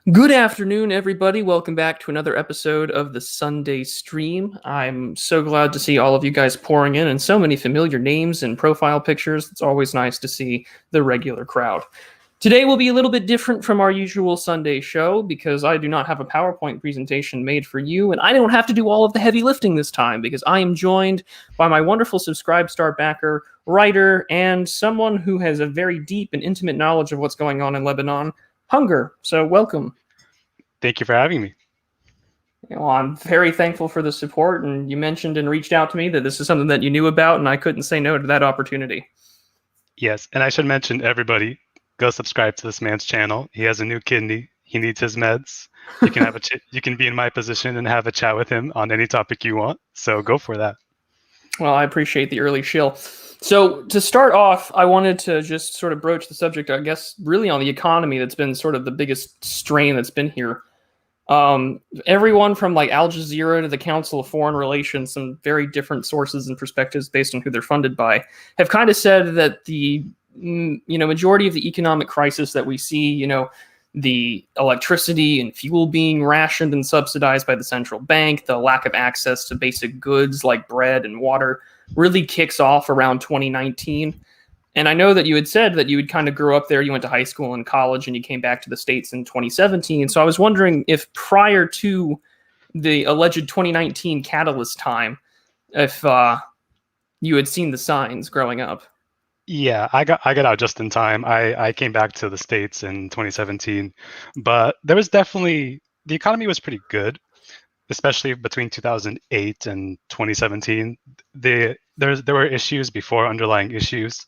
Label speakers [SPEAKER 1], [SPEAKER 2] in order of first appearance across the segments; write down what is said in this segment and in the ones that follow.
[SPEAKER 1] Good afternoon, everybody. Welcome back to another episode of the Sunday Stream. I'm so glad to see all of you guys pouring in and so many familiar names and profile pictures. It's always nice to see the regular crowd. Today will be a little bit different from our usual Sunday show because I do not have a PowerPoint presentation made for you, and I don't have to do all of the heavy lifting this time because I am joined by my wonderful Subscribe Star backer, writer, and someone who has a very deep and intimate knowledge of what's going on in Lebanon, Hunger. So welcome.
[SPEAKER 2] Thank you for having me.
[SPEAKER 1] I'm very thankful for the support, and you mentioned and reached out to me that this is something that you knew about, and I couldn't say no to that opportunity.
[SPEAKER 2] Yes, and I should mention everybody, go subscribe to this man's channel. He has a new kidney. He needs his meds. You can you can be in my position and have a chat with him on any topic you want. So go for that.
[SPEAKER 1] Well, I appreciate the early shill. So to start off, I wanted to just sort of broach the subject, I guess, really on the economy that's been sort of the biggest strain that's been here. Everyone from like Al Jazeera to the Council of Foreign Relations, some very different sources and perspectives based on who they're funded by, have kind of said that the majority of the economic crisis that we see, the electricity and fuel being rationed and subsidized by the central bank, the lack of access to basic goods like bread and water, really kicks off around 2019. And I know that you had said that you would kind of grew up there, you went to high school and college, and you came back to the States in 2017. So I was wondering if prior to the alleged 2019 catalyst time, if you had seen the signs growing up.
[SPEAKER 2] Yeah, I got out just in time. I came back to the States in 2017, but there was definitely, the economy was pretty good, especially between 2008 and 2017. There were issues before underlying issues.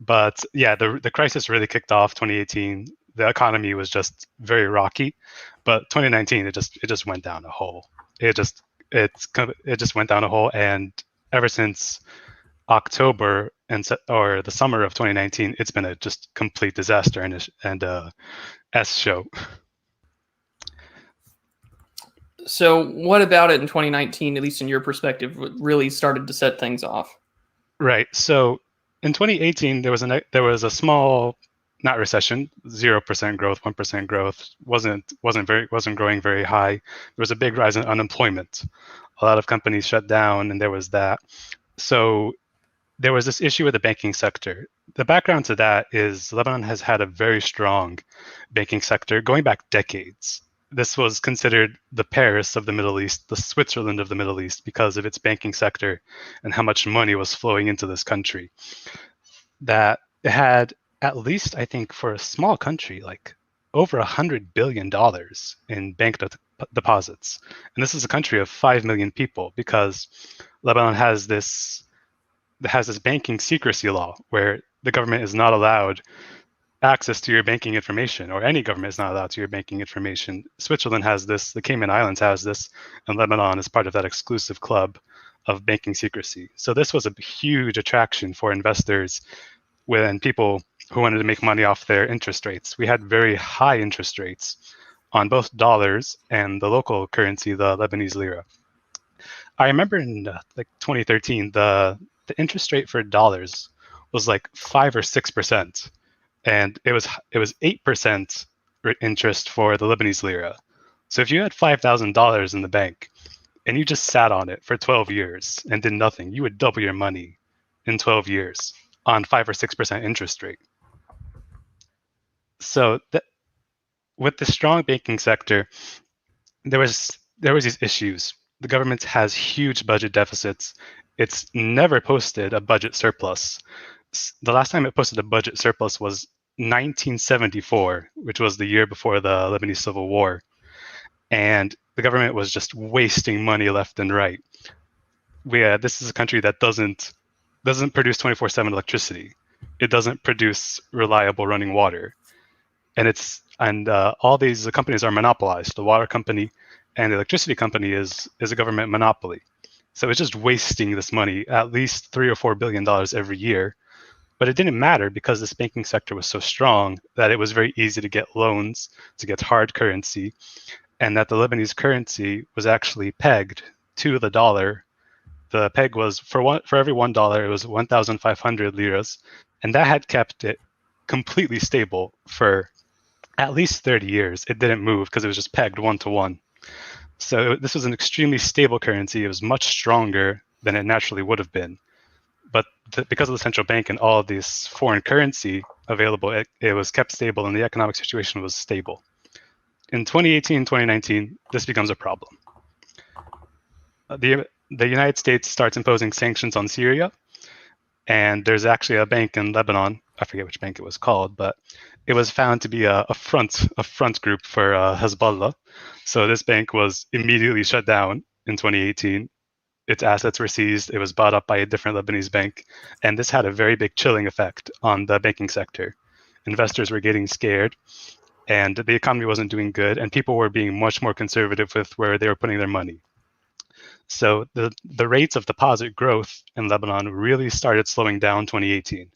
[SPEAKER 2] But yeah, the crisis really kicked off 2018. The economy was just very rocky, but 2019 it just went down a hole. It just went down a hole, and ever since October or the summer of 2019, it's been a just complete disaster and a S show.
[SPEAKER 1] So what about it in 2019, at least in your perspective, really started to set things off?
[SPEAKER 2] Right. So in 2018, there was a small, not recession, 0% growth, 1% growth, wasn't growing very high. There was a big rise in unemployment. A lot of companies shut down, and there was that. So there was this issue with the banking sector. The background to that is Lebanon has had a very strong banking sector going back decades. This was considered the Paris of the Middle East, the Switzerland of the Middle East, because of its banking sector and how much money was flowing into this country. That it had, at least, I think, for a small country, like over $100 billion in bank deposits. And this is a country of 5 million people, because Lebanon has this banking secrecy law where the government is not allowed access to your banking information, or any government is not allowed to your banking information. Switzerland has this, the Cayman Islands has this, and Lebanon is part of that exclusive club of banking secrecy. So this was a huge attraction for investors and people who wanted to make money off their interest rates. We had very high interest rates on both dollars and the local currency, the Lebanese lira. I remember in 2013, the interest rate for dollars was like 5 or 6%. And it was 8% interest for the Lebanese lira. So if you had $5,000 in the bank and you just sat on it for 12 years and did nothing, you would double your money in 12 years on 5 or 6% interest rate. So with the strong banking sector, there was these issues. The government has huge budget deficits. It's never posted a budget surplus. The last time it posted a budget surplus was 1974, which was the year before the Lebanese Civil War. And the government was just wasting money left and right. This is a country that doesn't produce 24/7 electricity. It doesn't produce reliable running water. And all these companies are monopolized. The water company and the electricity company is a government monopoly. So it's just wasting this money, at least $3 or $4 billion every year. But it didn't matter because this banking sector was so strong that it was very easy to get loans, to get hard currency, and that the Lebanese currency was actually pegged to the dollar. The peg was for every $1, it was 1,500 liras, and that had kept it completely stable for at least 30 years, it didn't move because it was just pegged 1-to-1. So this was an extremely stable currency. It was much stronger than it naturally would have been. But because of the central bank and all of this foreign currency available, it was kept stable and the economic situation was stable. In 2018, 2019, this becomes a problem. The United States starts imposing sanctions on Syria, and there's actually a bank in Lebanon. I forget which bank it was called, but it was found to be a front group for Hezbollah. So this bank was immediately shut down in 2018. Its assets were seized. It was bought up by a different Lebanese bank, and this had a very big chilling effect on the banking sector. Investors were getting scared, and the economy wasn't doing good, and people were being much more conservative with where they were putting their money. So the rates of deposit growth in Lebanon really started slowing down 2018.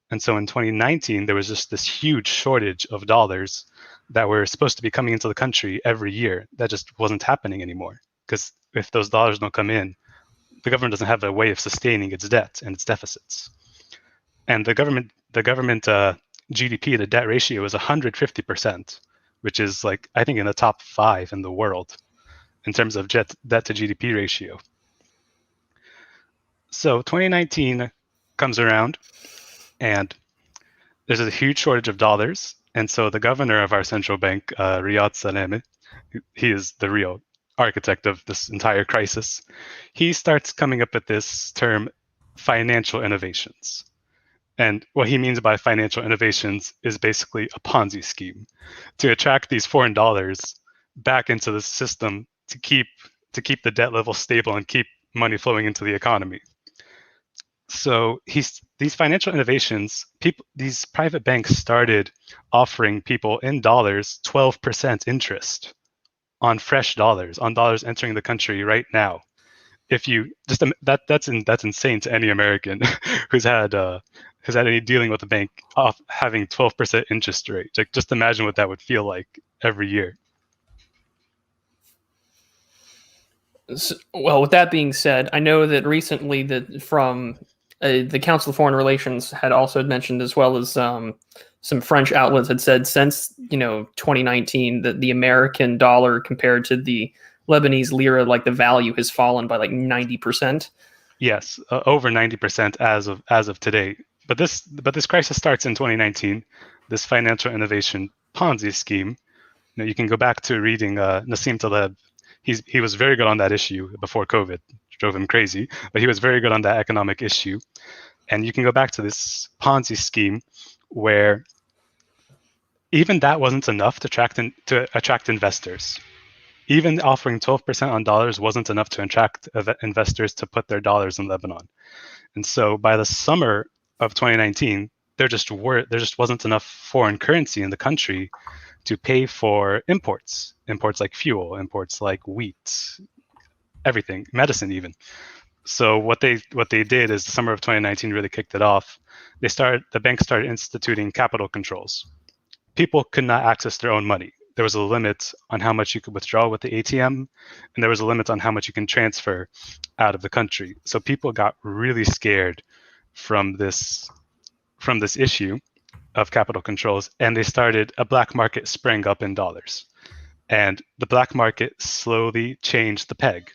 [SPEAKER 2] And so in 2019, there was just this huge shortage of dollars that were supposed to be coming into the country every year. That just wasn't happening anymore. Because if those dollars don't come in, the government doesn't have a way of sustaining its debt and its deficits. And the government GDP to debt ratio is 150%, which is like, I think, in the top 5 in the world in terms of debt to GDP ratio. So 2019 comes around, and there's a huge shortage of dollars. And so the governor of our central bank, Riyad Salameh, he is the real architect of this entire crisis. He starts coming up with this term, financial innovations. And what he means by financial innovations is basically a Ponzi scheme to attract these foreign dollars back into the system to keep the debt level stable and keep money flowing into the economy. So these financial innovations, these private banks started offering people in dollars 12% interest on fresh dollars, on dollars entering the country right now. If you just that's insane to any American who's had any dealing with a bank off having 12% interest rate. Like, just imagine what that would feel like every year.
[SPEAKER 1] Well, with that being said, I know that recently that from the Council of Foreign Relations had also mentioned, as well as some French outlets had said, since 2019 that the American dollar compared to the Lebanese lira, like the value has fallen by like 90%.
[SPEAKER 2] Yes, over 90% as of today. But this crisis starts in 2019. This financial innovation Ponzi scheme. You can go back to reading Nassim Taleb. He was very good on that issue before COVID drove him crazy, but he was very good on that economic issue. And you can go back to this Ponzi scheme where even that wasn't enough to attract investors. Even offering 12% on dollars wasn't enough to attract investors to put their dollars in Lebanon. And so by the summer of 2019, there just wasn't enough foreign currency in the country to pay for imports like fuel, imports like wheat, everything, medicine even. So what they did is the summer of 2019 really kicked it off. The bank started instituting capital controls. People could not access their own money. There was a limit on how much you could withdraw with the ATM, and there was a limit on how much you can transfer out of the country. So people got really scared from this issue of capital controls, and they started a black market sprang up in dollars. And the black market slowly changed the peg.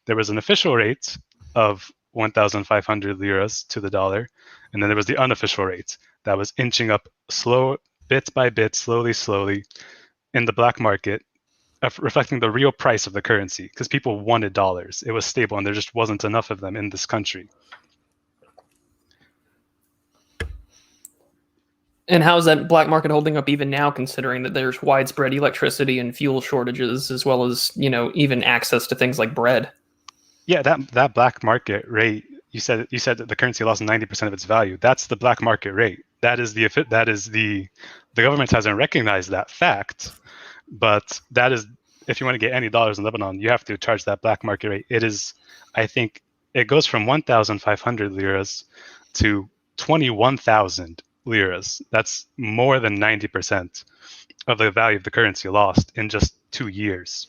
[SPEAKER 2] There was an official rate of 1,500 liras to the dollar, and then there was the unofficial rate that was inching up bit by bit, slowly in the black market, reflecting the real price of the currency, because people wanted dollars. It was stable, and there just wasn't enough of them in this country.
[SPEAKER 1] And how's that black market holding up even now, considering that there's widespread electricity and fuel shortages, as well as, even access to things like bread?
[SPEAKER 2] Yeah, that black market rate, you said that the currency lost 90% of its value. That's the black market rate. The government hasn't recognized that fact, but that is, if you want to get any dollars in Lebanon, you have to charge that black market rate. It is, I think, it goes from 1,500 liras to 21,000 liras. That's more than 90% of the value of the currency lost in just 2 years.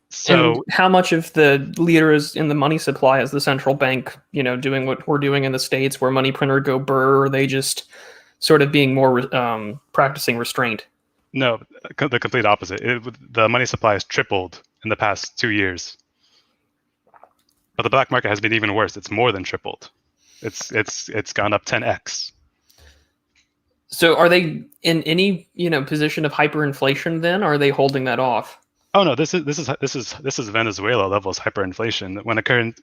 [SPEAKER 2] So,
[SPEAKER 1] and how much of the liras in the money supply is the central bank, doing what we're doing in the States, where money printer go burr, or they just sort of being more practicing restraint.
[SPEAKER 2] No, the complete opposite. The money supply has tripled in the past 2 years. But the black market has been even worse. It's more than tripled. It's gone up 10x.
[SPEAKER 1] So are they in any position of hyperinflation then? Or are they holding that off?
[SPEAKER 2] Oh no, this is Venezuela levels hyperinflation.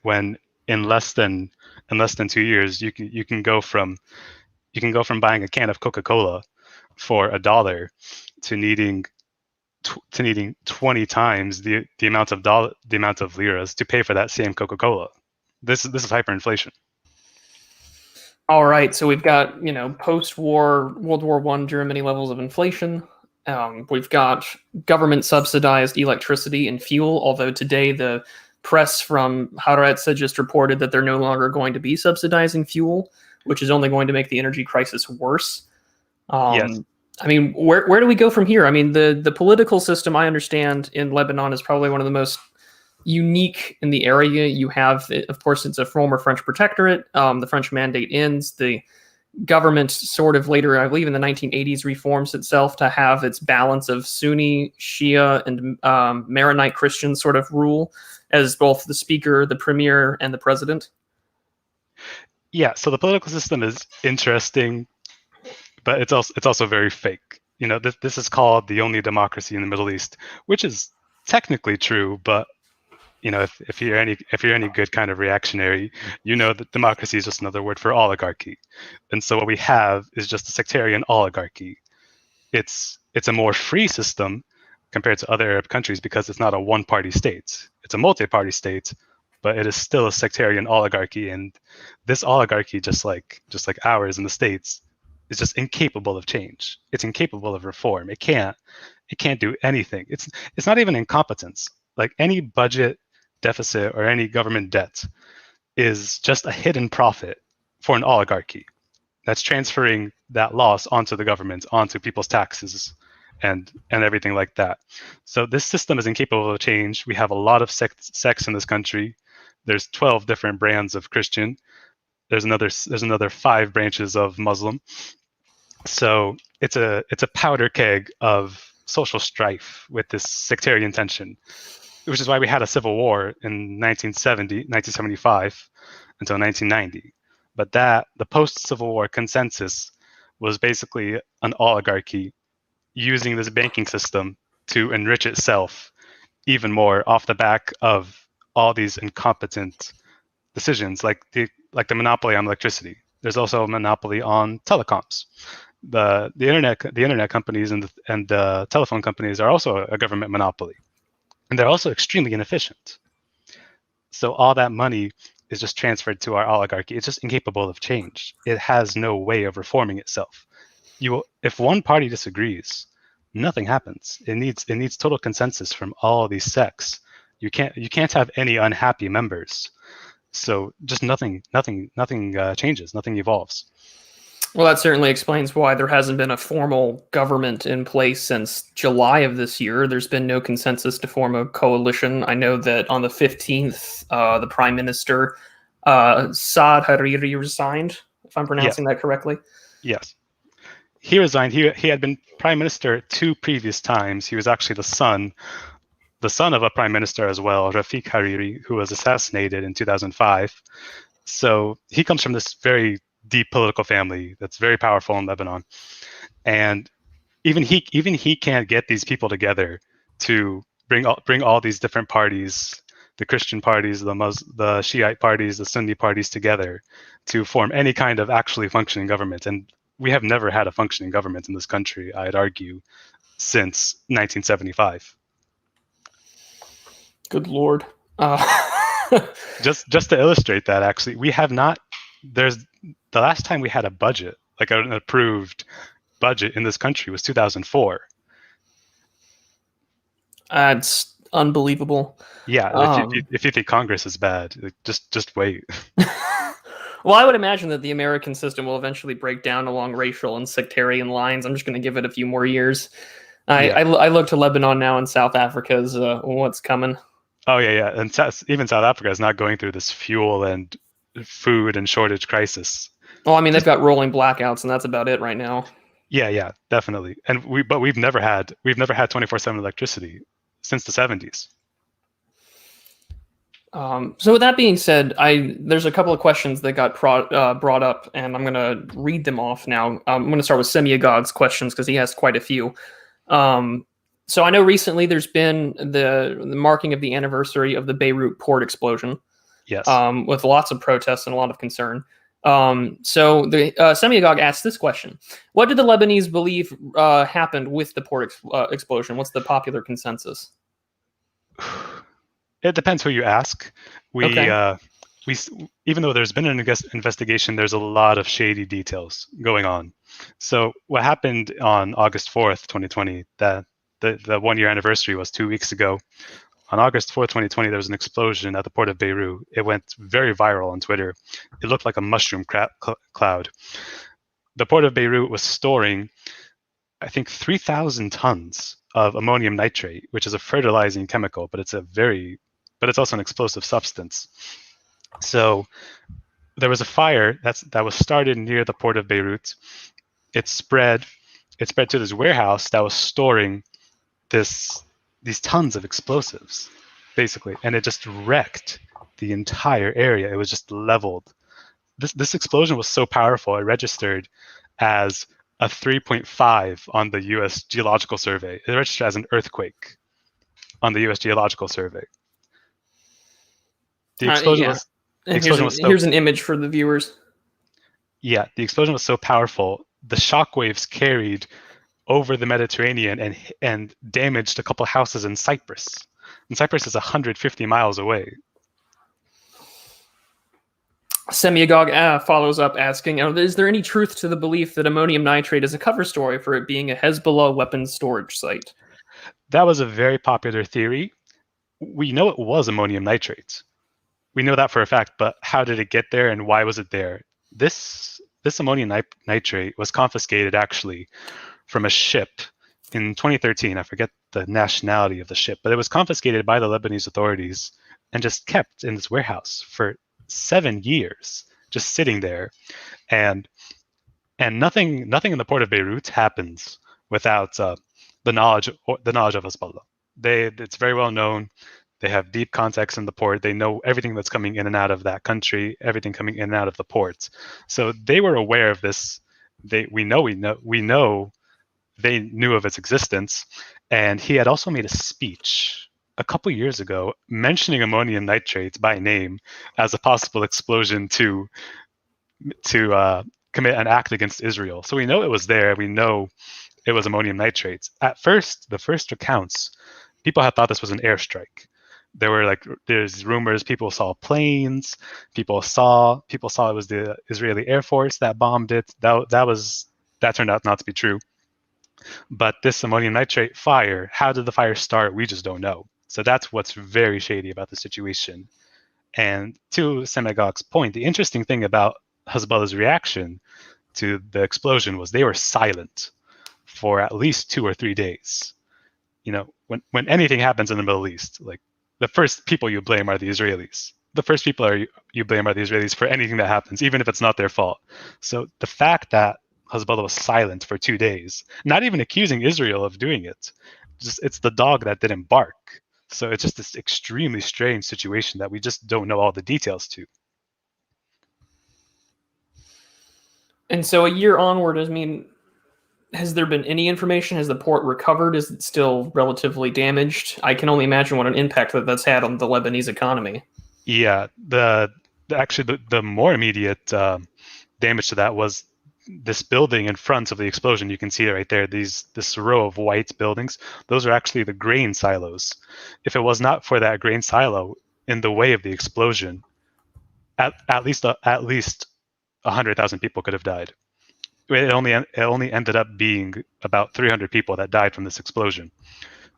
[SPEAKER 2] When in less than 2 years you can go from buying a can of Coca-Cola for $1 to needing 20 times the amount of liras to pay for that same Coca-Cola. This is hyperinflation.
[SPEAKER 1] All right, so we've got post-war World War I Germany levels of inflation. We've got government subsidized electricity and fuel, although today the press from Haaretz just reported that they're no longer going to be subsidizing fuel, which is only going to make the energy crisis worse.
[SPEAKER 2] Yes.
[SPEAKER 1] I mean, where do we go from here? I mean, the political system I understand in Lebanon is probably one of the most unique in the area. You have, of course, it's a former French protectorate. The French mandate ends. The government sort of later, I believe in the 1980s, reforms itself to have its balance of Sunni, Shia, and Maronite Christian sort of rule as both the speaker, the premier, and the president.
[SPEAKER 2] Yeah, so the political system is interesting, but it's also very fake. This is called the only democracy in the Middle East, which is technically true, but if you're any good kind of reactionary, that democracy is just another word for oligarchy. And so what we have is just a sectarian oligarchy. It's a more free system compared to other Arab countries because it's not a one-party state. It's a multi-party state, but it is still a sectarian oligarchy. And this oligarchy, just like ours in the States, is just incapable of change. It's incapable of reform. It can't do anything. It's not even incompetence. Like any budget deficit or any government debt is just a hidden profit for an oligarchy that's transferring that loss onto the government, onto people's taxes and everything like that. So this system is incapable of change. We have a lot of sects in this country. There's 12 different brands of Christian. There's another 5 branches of Muslim. So it's a powder keg of social strife with this sectarian tension, which is why we had a civil war in 1975 until 1990. But the post-Civil War consensus was basically an oligarchy using this banking system to enrich itself even more off the back of all these incompetent decisions, like the monopoly on electricity. There's also a monopoly on telecoms. The internet companies and the telephone companies are also a government monopoly. And they're also extremely inefficient. So all that money is just transferred to our oligarchy. It's just incapable of change. It has no way of reforming itself. If one party disagrees, nothing happens. It needs total consensus from all these sects. You can't have any unhappy members. So just nothing changes. Nothing evolves.
[SPEAKER 1] Well, that certainly explains why there hasn't been a formal government in place since July of this year. There's been no consensus to form a coalition. I know that on the 15th, the Prime Minister, Saad Hariri, resigned, if I'm pronouncing that correctly.
[SPEAKER 2] Yes. He resigned. He had been Prime Minister 2 previous times. He was actually the son of a Prime Minister as well, Rafiq Hariri, who was assassinated in 2005. So he comes from this very deep political family that's very powerful in Lebanon, and even he can't get these people together to bring all these different parties, the Christian parties, the Shiite parties, the Sunni parties together to form any kind of actually functioning government. And we have never had a functioning government in this country, I'd argue, since 1975.
[SPEAKER 1] Good Lord.
[SPEAKER 2] Just to illustrate that, actually, we have not. The last time we had a budget, like an approved budget in this country, was 2004.
[SPEAKER 1] It's unbelievable.
[SPEAKER 2] Yeah, if you think Congress is bad, just wait.
[SPEAKER 1] Well, I would imagine that the American system will eventually break down along racial and sectarian lines. I'm just going to give it a few more years. I look to Lebanon now and South Africa as what's coming.
[SPEAKER 2] Oh yeah, and even South Africa is not going through this fuel and food and shortage crisis.
[SPEAKER 1] Well, I mean, they've got rolling blackouts, and that's about it right now.
[SPEAKER 2] Yeah, definitely. And we've never had 24/7 electricity since the 70s.
[SPEAKER 1] So with that being said, there's a couple of questions that got brought up, and I'm gonna read them off now. I'm gonna start with Semyagog's questions because he has quite a few. So I know recently there's been the marking of the anniversary of the Beirut port explosion,
[SPEAKER 2] Yes.
[SPEAKER 1] with lots of protests and a lot of concern. So the Semyagog asked this question: what did the Lebanese believe happened with the port explosion? What's the popular consensus?
[SPEAKER 2] It depends who you ask.
[SPEAKER 1] Okay.
[SPEAKER 2] We even though there's been an investigation, there's a lot of shady details going on. So what happened on August 4th, 2020, that the 1 year anniversary was 2 weeks ago. On August 4th, 2020, there was an explosion at the port of Beirut. It went very viral on Twitter. It looked like a mushroom cloud. The port of Beirut was storing, I think, 3,000 tons of ammonium nitrate, which is a fertilizing chemical, but it's also an explosive substance. So there was a fire that was started near the port of Beirut. It spread to this warehouse that was storing these tons of explosives, basically, and it just wrecked the entire area. It was just leveled. This explosion was so powerful, it registered as a 3.5 on the U.S. Geological Survey. It registered as an earthquake on the U.S. Geological Survey. The explosion
[SPEAKER 1] Yeah.
[SPEAKER 2] was
[SPEAKER 1] And here's an image for the viewers.
[SPEAKER 2] Yeah, the explosion was so powerful, the shockwaves carried over the Mediterranean and damaged a couple houses in Cyprus. And Cyprus is 150 miles away.
[SPEAKER 1] Semyagog follows up asking, is there any truth to the belief that ammonium nitrate is a cover story for it being a Hezbollah weapons storage site?
[SPEAKER 2] That was a very popular theory. We know it was ammonium nitrate. We know that for a fact, but how did it get there and why was it there? This ammonium nitrate was confiscated actually from a ship in 2013. I forget the nationality of the ship, but it was confiscated by the Lebanese authorities and just kept in this warehouse for 7 years, just sitting there. And nothing in the port of Beirut happens without the knowledge of Hezbollah. It's very well known. They have deep contacts in the port. They know everything that's coming in and out of that country, everything coming in and out of the ports. So they were aware of this. We know they knew of its existence. And he had also made a speech a couple years ago mentioning ammonium nitrate by name as a possible explosion to commit an act against Israel. So we know it was there. We know it was ammonium nitrate. At first, the first accounts, people had thought this was an airstrike. There's rumors, people saw planes, people saw it was the Israeli Air Force that bombed it. That turned out not to be true. But this ammonium nitrate fire, how did the fire start? We just don't know. So that's what's very shady about the situation. And to Semyagog's point, the interesting thing about Hezbollah's reaction to the explosion was they were silent for at least 2 or 3 days. When anything happens in the Middle East, like, the first people you blame are the Israelis. The first people you blame are the Israelis for anything that happens, even if it's not their fault. So the fact that Hezbollah was silent for 2 days, not even accusing Israel of doing it, it's the dog that didn't bark. So it's just this extremely strange situation that we just don't know all the details to.
[SPEAKER 1] And so a year onward, I mean, has there been any information? Has the port recovered? Is it still relatively damaged? I can only imagine what an impact that's had on the Lebanese economy.
[SPEAKER 2] Yeah, actually the more immediate damage to that was this building in front of the explosion. You can see it right there. This row of white buildings, those are actually the grain silos. If it was not for that grain silo in the way of the explosion, at least 100,000 people could have died. It only ended up being about 300 people that died from this explosion.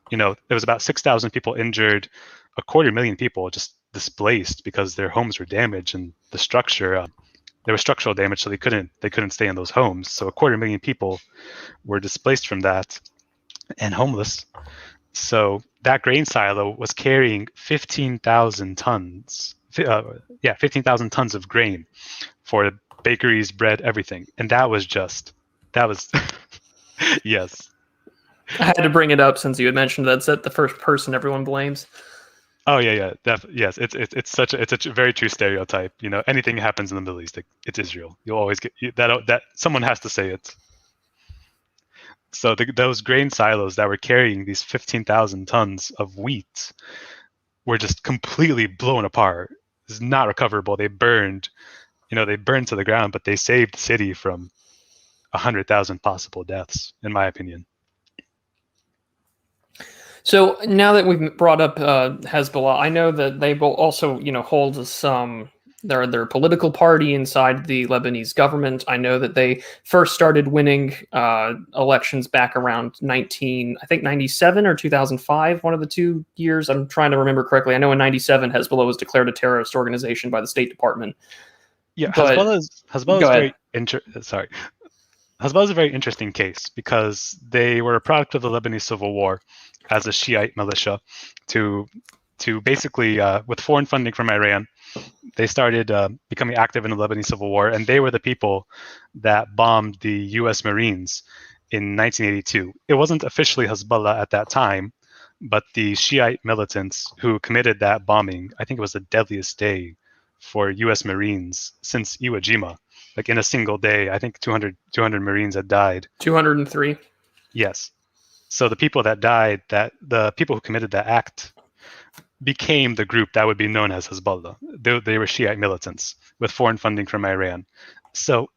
[SPEAKER 2] There was about 6,000 people injured, 250,000 people just displaced because their homes were damaged and the structure. There was structural damage, so they couldn't stay in those homes. So 250,000 people were displaced from that and homeless. So that grain silo was carrying 15,000 tons. 15,000 tons of grain for bakeries, bread, everything. And that was yes.
[SPEAKER 1] I had to bring it up since you had mentioned that's the first person everyone blames.
[SPEAKER 2] Oh yeah. Yes, it's such a very true stereotype. Anything happens in the Middle East, it's Israel. You'll always get that someone has to say it. So those grain silos that were carrying these 15,000 tons of wheat were just completely blown apart. It's not recoverable. They burned, they burned to the ground, but they saved the city from 100,000 possible deaths, in my opinion.
[SPEAKER 1] So now that we've brought up Hezbollah, I know that they will also, hold some their political party inside the Lebanese government. I know that they first started winning elections back around 97 or 2005, one of the 2 years. I'm trying to remember correctly. I know in 97, Hezbollah was declared a terrorist organization by the State Department.
[SPEAKER 2] Yeah,
[SPEAKER 1] But,
[SPEAKER 2] Hezbollah is very Hezbollah is a very interesting case because they were a product of the Lebanese Civil War as a Shiite militia to basically, with foreign funding from Iran, they started becoming active in the Lebanese Civil War, and they were the people that bombed the U.S. Marines in 1982. It wasn't officially Hezbollah at that time, but the Shiite militants who committed that bombing, I think it was the deadliest day for U.S. Marines since Iwo Jima. Like in a single day, I think 200 Marines had died.
[SPEAKER 1] 203.
[SPEAKER 2] Yes. So the people that died, the people who committed that act became the group that would be known as Hezbollah. They were Shiite militants with foreign funding from Iran. So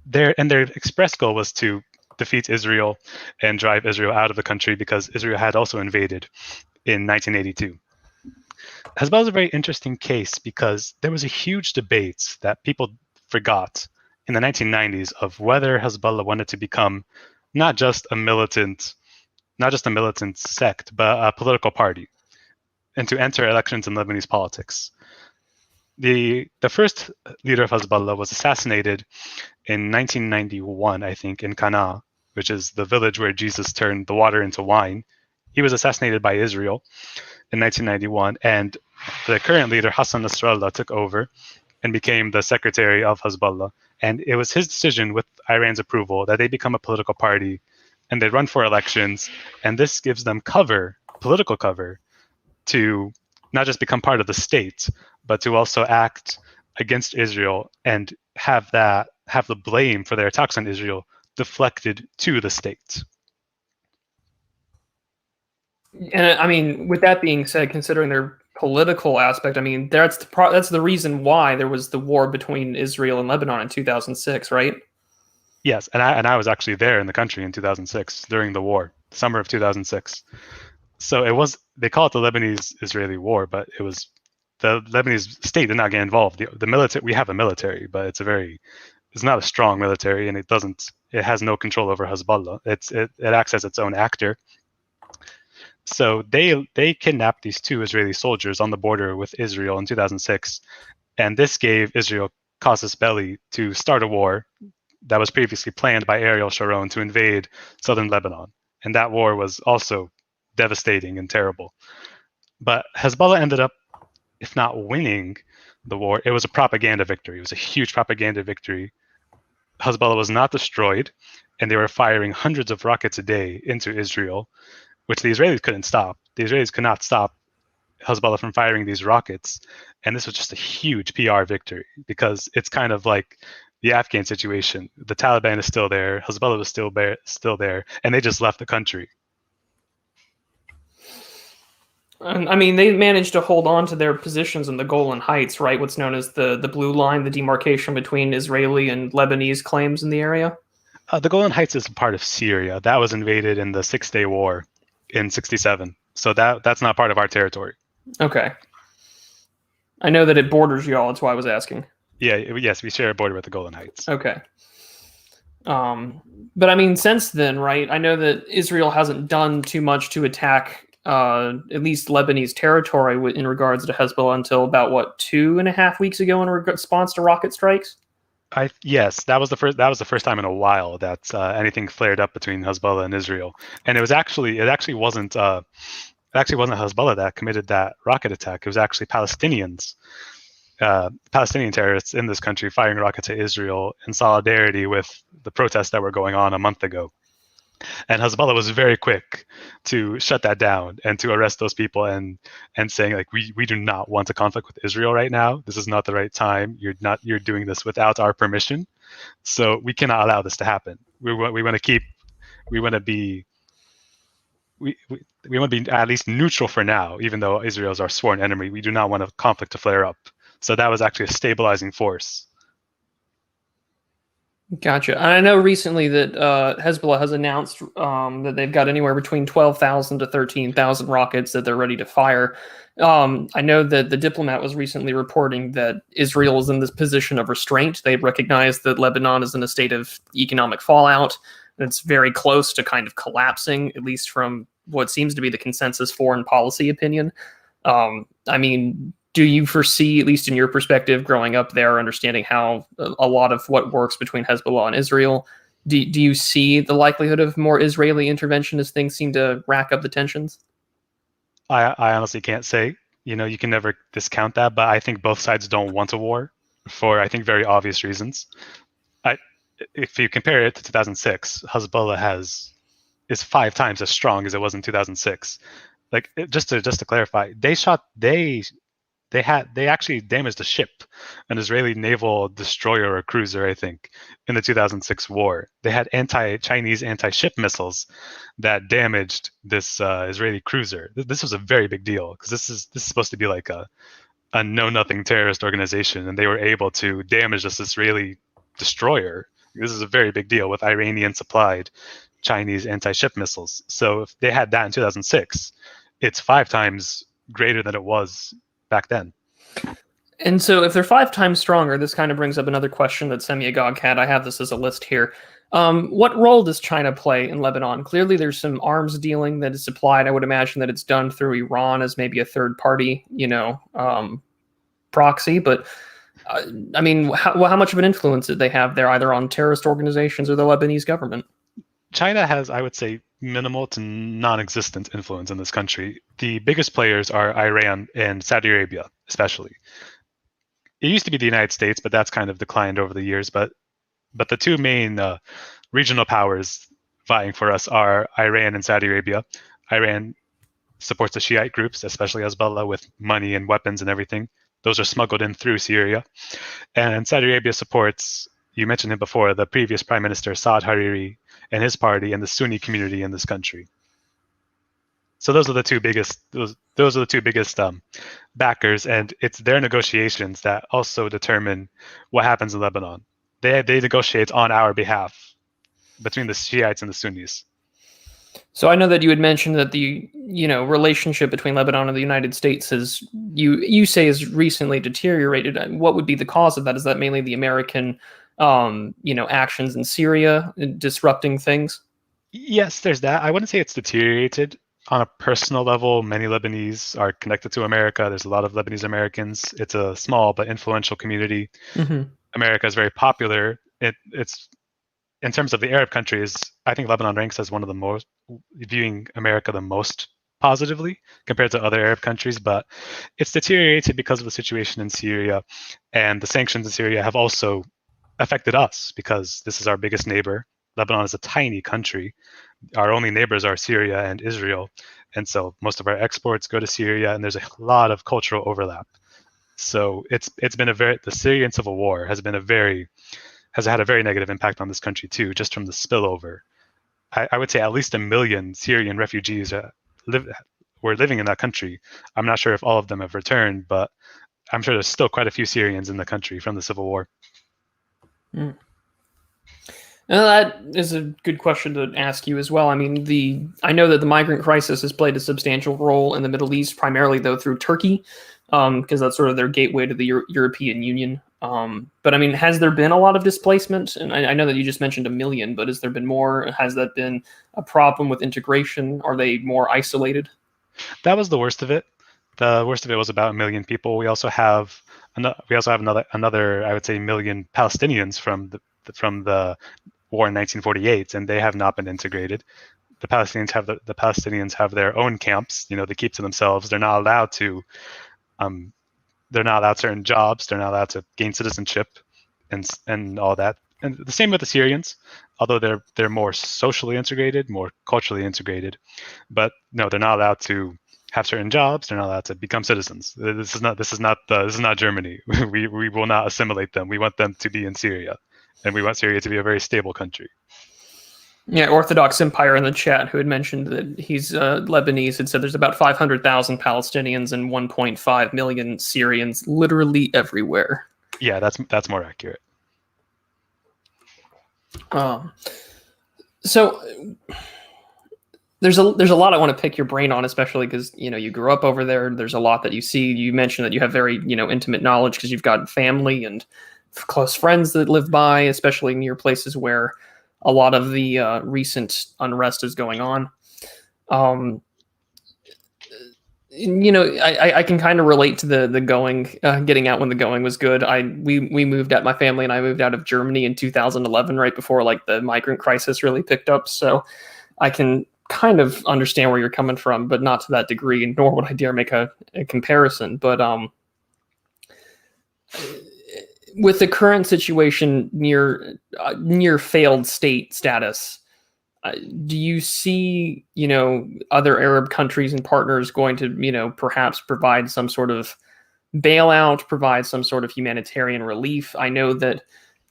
[SPEAKER 2] their express goal was to defeat Israel and drive Israel out of the country because Israel had also invaded in 1982. Hezbollah is a very interesting case because there was a huge debate that people forgot in the 1990s of whether Hezbollah wanted to become not just a militant sect, but a political party, and to enter elections in Lebanese politics. The first leader of Hezbollah was assassinated in 1991, I think, in Cana, which is the village where Jesus turned the water into wine. He was assassinated by Israel in 1991, and the current leader, Hassan Nasrallah, took over and became the secretary of Hezbollah. And it was his decision, with Iran's approval, that they become a political party and they run for elections. And this gives them political cover, to not just become part of the state, but to also act against Israel and have the blame for their attacks on Israel deflected to the state.
[SPEAKER 1] And I mean, with that being said, considering their political aspect, I mean, that's the reason why there was the war between Israel and Lebanon in 2006, right?
[SPEAKER 2] Yes, and I was actually there in the country in 2006 during the war, summer of 2006. So they call it the Lebanese Israeli War, but it was the Lebanese state did not get involved. The military, we have a military, but it's not a strong military, and it has no control over Hezbollah. It acts as its own actor. So they kidnapped these 2 Israeli soldiers on the border with Israel in 2006, and this gave Israel casus belli to start a war that was previously planned by Ariel Sharon to invade southern Lebanon. And that war was also devastating and terrible. But Hezbollah ended up, if not winning the war, it was a propaganda victory. It was a huge propaganda victory. Hezbollah was not destroyed, and they were firing hundreds of rockets a day into Israel, which the Israelis couldn't stop. The Israelis could not stop Hezbollah from firing these rockets. And this was just a huge PR victory because it's kind of like the Afghan situation. The Taliban is still there, Hezbollah was still there, and they just left the country.
[SPEAKER 1] I mean, they managed to hold on to their positions in the Golan Heights, right? What's known as the blue line, the demarcation between Israeli and Lebanese claims in the area.
[SPEAKER 2] The Golan Heights is part of Syria. That was invaded in the Six-Day War in '67. So that's not part of our territory.
[SPEAKER 1] Okay. I know that it borders y'all. That's why I was asking.
[SPEAKER 2] Yes, we share a border with the Golan Heights.
[SPEAKER 1] Okay. But I mean, since then, right? I know that Israel hasn't done too much to attack at least Lebanese territory in regards to Hezbollah until about 2.5 weeks ago in response to rocket strikes.
[SPEAKER 2] Yes, that was the first time in a while that anything flared up between Hezbollah and Israel, and it actually wasn't Hezbollah that committed that rocket attack. It was actually Palestinians, Palestinian terrorists in this country firing rockets at Israel in solidarity with the protests that were going on a month ago. And Hezbollah was very quick to shut that down and to arrest those people and saying like we do not want a conflict with Israel right now. This is not the right time. You're doing this without our permission. So we cannot allow this to happen. We want to be at least neutral for now, even though Israel is our sworn enemy. We do not want a conflict to flare up. So that was actually a stabilizing force.
[SPEAKER 1] Gotcha. And I know recently that Hezbollah has announced that they've got anywhere between 12,000 to 13,000 rockets that they're ready to fire. I know that the Diplomat was recently reporting that Israel is in this position of restraint. They recognize that Lebanon is in a state of economic fallout. And it's very close to kind of collapsing, at least from what seems to be the consensus foreign policy opinion. I mean, do you foresee, at least in your perspective, growing up there, understanding how a lot of what works between Hezbollah and Israel, do you see the likelihood of more Israeli intervention as things seem to rack up the tensions?
[SPEAKER 2] I honestly can't say. You can never discount that, but I think both sides don't want a war for, I think, very obvious reasons. If you compare it to 2006, Hezbollah is 5 times as strong as it was in 2006. Like, just to clarify, they actually damaged a ship, an Israeli naval destroyer or cruiser, I think, in the 2006 war. They had Chinese anti-ship missiles that damaged this Israeli cruiser. This was a very big deal because this is supposed to be like a know-nothing terrorist organization, and they were able to damage this Israeli destroyer. This is a very big deal with Iranian-supplied Chinese anti-ship missiles. So if they had that in 2006, it's 5 times greater than it was back then.
[SPEAKER 1] And so if they're 5 times stronger, this kind of brings up another question that Semyagog had. I have this as a list here. What role does China play in Lebanon? Clearly, there's some arms dealing that is supplied. I would imagine that it's done through Iran as maybe a third party, proxy. But I mean, how much of an influence did they have there, either on terrorist organizations or the Lebanese government?
[SPEAKER 2] China has, I would say, minimal to non-existent influence in this country. The biggest players are Iran and Saudi Arabia, especially. It used to be the United States, but that's kind of declined over the years. But the 2 main regional powers vying for us are Iran and Saudi Arabia. Iran supports the Shiite groups, especially Hezbollah, with money and weapons and everything. Those are smuggled in through Syria. And Saudi Arabia supports, you mentioned him before, the previous Prime Minister, Saad Hariri, and his party and the Sunni community in this country. So those are the 2 biggest. Those are the 2 biggest backers, and it's their negotiations that also determine what happens in Lebanon. They negotiate on our behalf between the Shiites and the Sunnis.
[SPEAKER 1] So I know that you had mentioned that the relationship between Lebanon and the United States has you say has recently deteriorated. What would be the cause of that? Is that mainly the American actions in Syria disrupting things?
[SPEAKER 2] Yes, there's that. I wouldn't say it's deteriorated. On a personal level, many Lebanese are connected to America. There's a lot of Lebanese Americans. It's a small but influential community. Mm-hmm. America is very popular. It's in terms of the Arab countries, I think Lebanon ranks as one of the most, viewing America the most positively compared to other Arab countries, but it's deteriorated because of the situation in Syria, and the sanctions in Syria have also affected us because this is our biggest neighbor. Lebanon is a tiny country. Our only neighbors are Syria and Israel, and so most of our exports go to Syria, and there's a lot of cultural overlap. So it's been the Syrian civil war has had a very negative impact on this country too, just from the spillover. I would say at least 1 million Syrian refugees were living in that country. I'm not sure if all of them have returned, but I'm sure there's still quite a few Syrians in the country from the civil war.
[SPEAKER 1] Mm. Now that is a good question to ask you as well. I mean, I know that the migrant crisis has played a substantial role in the Middle East, primarily though through Turkey, because that's sort of their gateway to the European Union. But I mean, has there been a lot of displacement? And I know that you just mentioned 1 million, but has there been more? Has that been a problem with integration? Are they more isolated?
[SPEAKER 2] That was the worst of it. The worst of it was about 1 million people. We also have another I would say 1 million Palestinians from the war in 1948, and they have not been integrated. The Palestinians have their own camps. They keep to themselves. They're not allowed to They're not allowed certain jobs. They're not allowed to gain citizenship, and all that. And the same with the Syrians, although they're more socially integrated, more culturally integrated. But no, they're not allowed to have certain jobs. They're not allowed to become citizens. This is not Germany. We will not assimilate them. We want them to be in Syria, and we want Syria to be a very stable country.
[SPEAKER 1] Yeah, Orthodox Empire in the chat, who had mentioned that he's Lebanese, had said there's about 500,000 Palestinians and 1.5 million Syrians literally everywhere.
[SPEAKER 2] Yeah, that's more accurate.
[SPEAKER 1] So there's a lot I want to pick your brain on, especially because you grew up over there. There's a lot that you see. You mentioned that you have very intimate knowledge because you've got family and close friends that live by, especially near places where a lot of the recent unrest is going on. I can kind of relate to the going, getting out when the going was good. We moved out, my family and I moved out of Germany in 2011, right before like the migrant crisis really picked up. So I can kind of understand where you're coming from, but not to that degree, nor would I dare make a comparison. But with the current situation near failed state status, do you see other Arab countries and partners going to perhaps provide some sort of bailout, provide some sort of humanitarian relief? I know that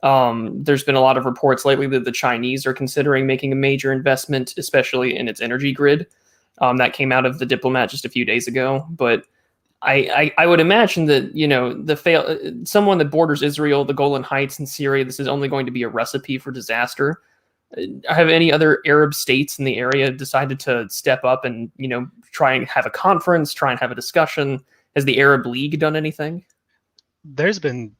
[SPEAKER 1] there's been a lot of reports lately that the Chinese are considering making a major investment, especially in its energy grid. That came out of the Diplomat just a few days ago, but I would imagine that someone that borders Israel, the Golan Heights, and Syria, this is only going to be a recipe for disaster. Have any other Arab states in the area decided to step up and try and have a conference, try and have a discussion? Has the Arab League done anything?
[SPEAKER 2] There's been,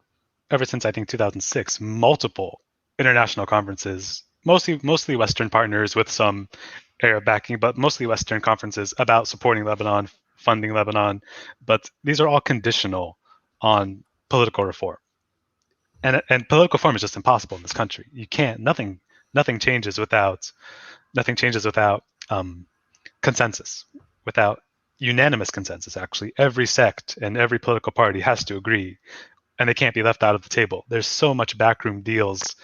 [SPEAKER 2] ever since I think 2006, multiple international conferences, mostly Western partners with some Arab backing, but mostly Western conferences about supporting Lebanon, funding Lebanon. But these are all conditional on political reform. And political reform is just impossible in this country. You can't. Nothing changes without consensus, without unanimous consensus. Actually, every sect and every political party has to agree, and they can't be left out of the table. There's so much backroom deals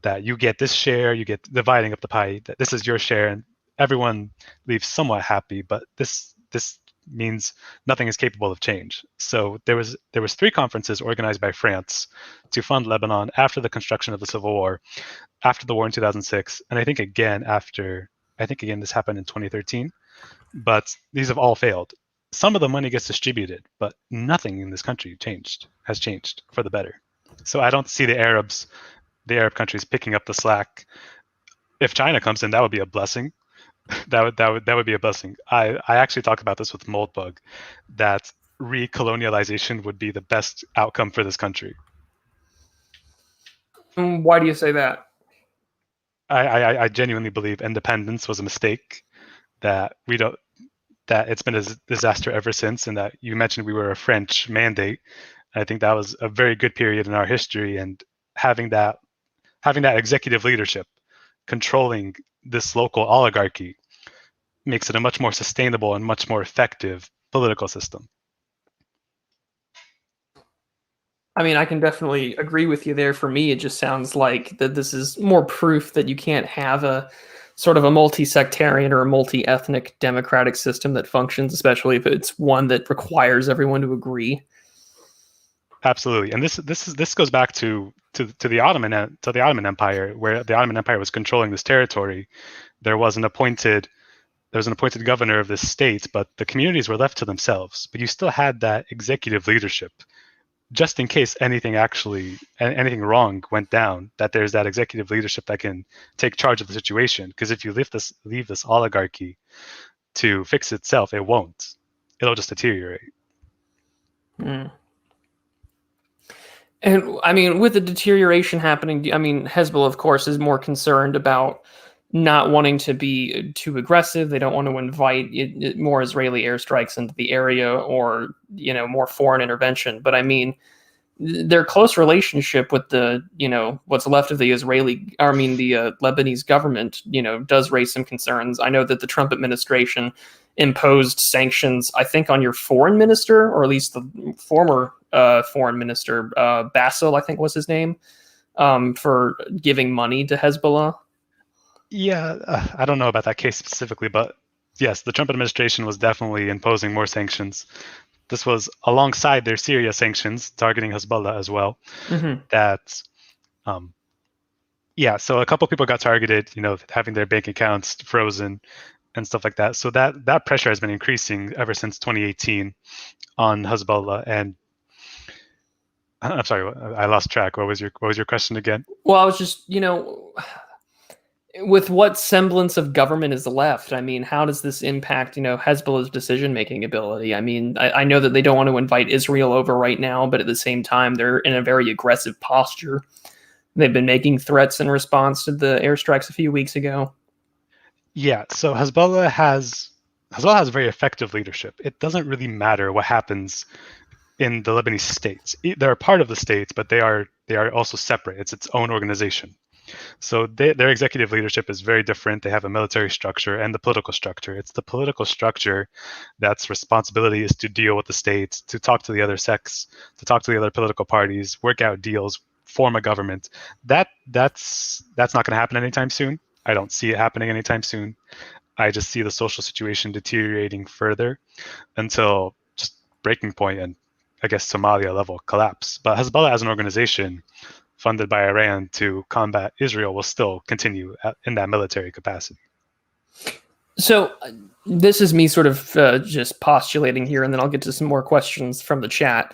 [SPEAKER 2] that you get this share, you get dividing up the pie. That this is your share, and everyone leaves somewhat happy. But this means nothing is capable of change. So there was 3 conferences organized by France to fund Lebanon after the construction of the civil war, after the war in 2006, and I think again this happened in 2013. But these have all failed. Some of the money gets distributed, but nothing in this country has changed for the better. So I don't see the Arab countries picking up the slack. If China comes in, that would be a blessing. That would be a blessing. I actually talked about this with Moldbug, that recolonialization would be the best outcome for this country.
[SPEAKER 1] Why do you say that?
[SPEAKER 2] I genuinely believe independence was a mistake, that it's been a disaster ever since, and that you mentioned we were a French mandate. I think that was a very good period in our history, and having that executive leadership controlling this local oligarchy makes it a much more sustainable and much more effective political system.
[SPEAKER 1] I mean, I can definitely agree with you there. For me, it just sounds like that this is more proof that you can't have a sort of a multi-sectarian or a multi-ethnic democratic system that functions, especially if it's one that requires everyone to agree.
[SPEAKER 2] Absolutely, and this goes back to the Ottoman Empire, where the Ottoman Empire was controlling this territory. There was an appointed governor of this state, but the communities were left to themselves. But you still had that executive leadership, just in case anything wrong went down, that there's that executive leadership that can take charge of the situation. Because if you leave this oligarchy to fix itself, it won't. It'll just deteriorate.
[SPEAKER 1] Mm. And I mean, with the deterioration happening, I mean, Hezbollah, of course, is more concerned about not wanting to be too aggressive. They don't want to invite more Israeli airstrikes into the area, or more foreign intervention. But I mean, their close relationship with the what's left of the Lebanese government does raise some concerns. I know that the Trump administration imposed sanctions, I think, on your foreign minister, or at least the former foreign minister, Basil, I think was his name, for giving money to Hezbollah.
[SPEAKER 2] Yeah, I don't know about that case specifically, but yes, the Trump administration was definitely imposing more sanctions. This was alongside their Syria sanctions targeting Hezbollah as well.
[SPEAKER 1] Mm-hmm.
[SPEAKER 2] That, yeah, so a couple people got targeted, having their bank accounts frozen and stuff like that. So that pressure has been increasing ever since 2018 on Hezbollah. And I'm sorry, I lost track. What was your question again?
[SPEAKER 1] Well, I was just, with what semblance of government is left, I mean, how does this impact, Hezbollah's decision-making ability? I mean, I know that they don't want to invite Israel over right now, but at the same time, they're in a very aggressive posture. They've been making threats in response to the airstrikes a few weeks ago.
[SPEAKER 2] Yeah, so Hezbollah has very effective leadership. It doesn't really matter what happens in the Lebanese states. They're a part of the states, but they are also separate. It's its own organization. So their executive leadership is very different. They have a military structure and the political structure. It's the political structure that's responsibility is to deal with the states, to talk to the other sects, to talk to the other political parties, work out deals, form a government. That's not going to happen anytime soon. I don't see it happening anytime soon. I just see the social situation deteriorating further until just breaking point and I guess Somalia level collapse. But Hezbollah as an organization funded by Iran to combat Israel will still continue in that military capacity.
[SPEAKER 1] So this is me sort of just postulating here, and then I'll get to some more questions from the chat.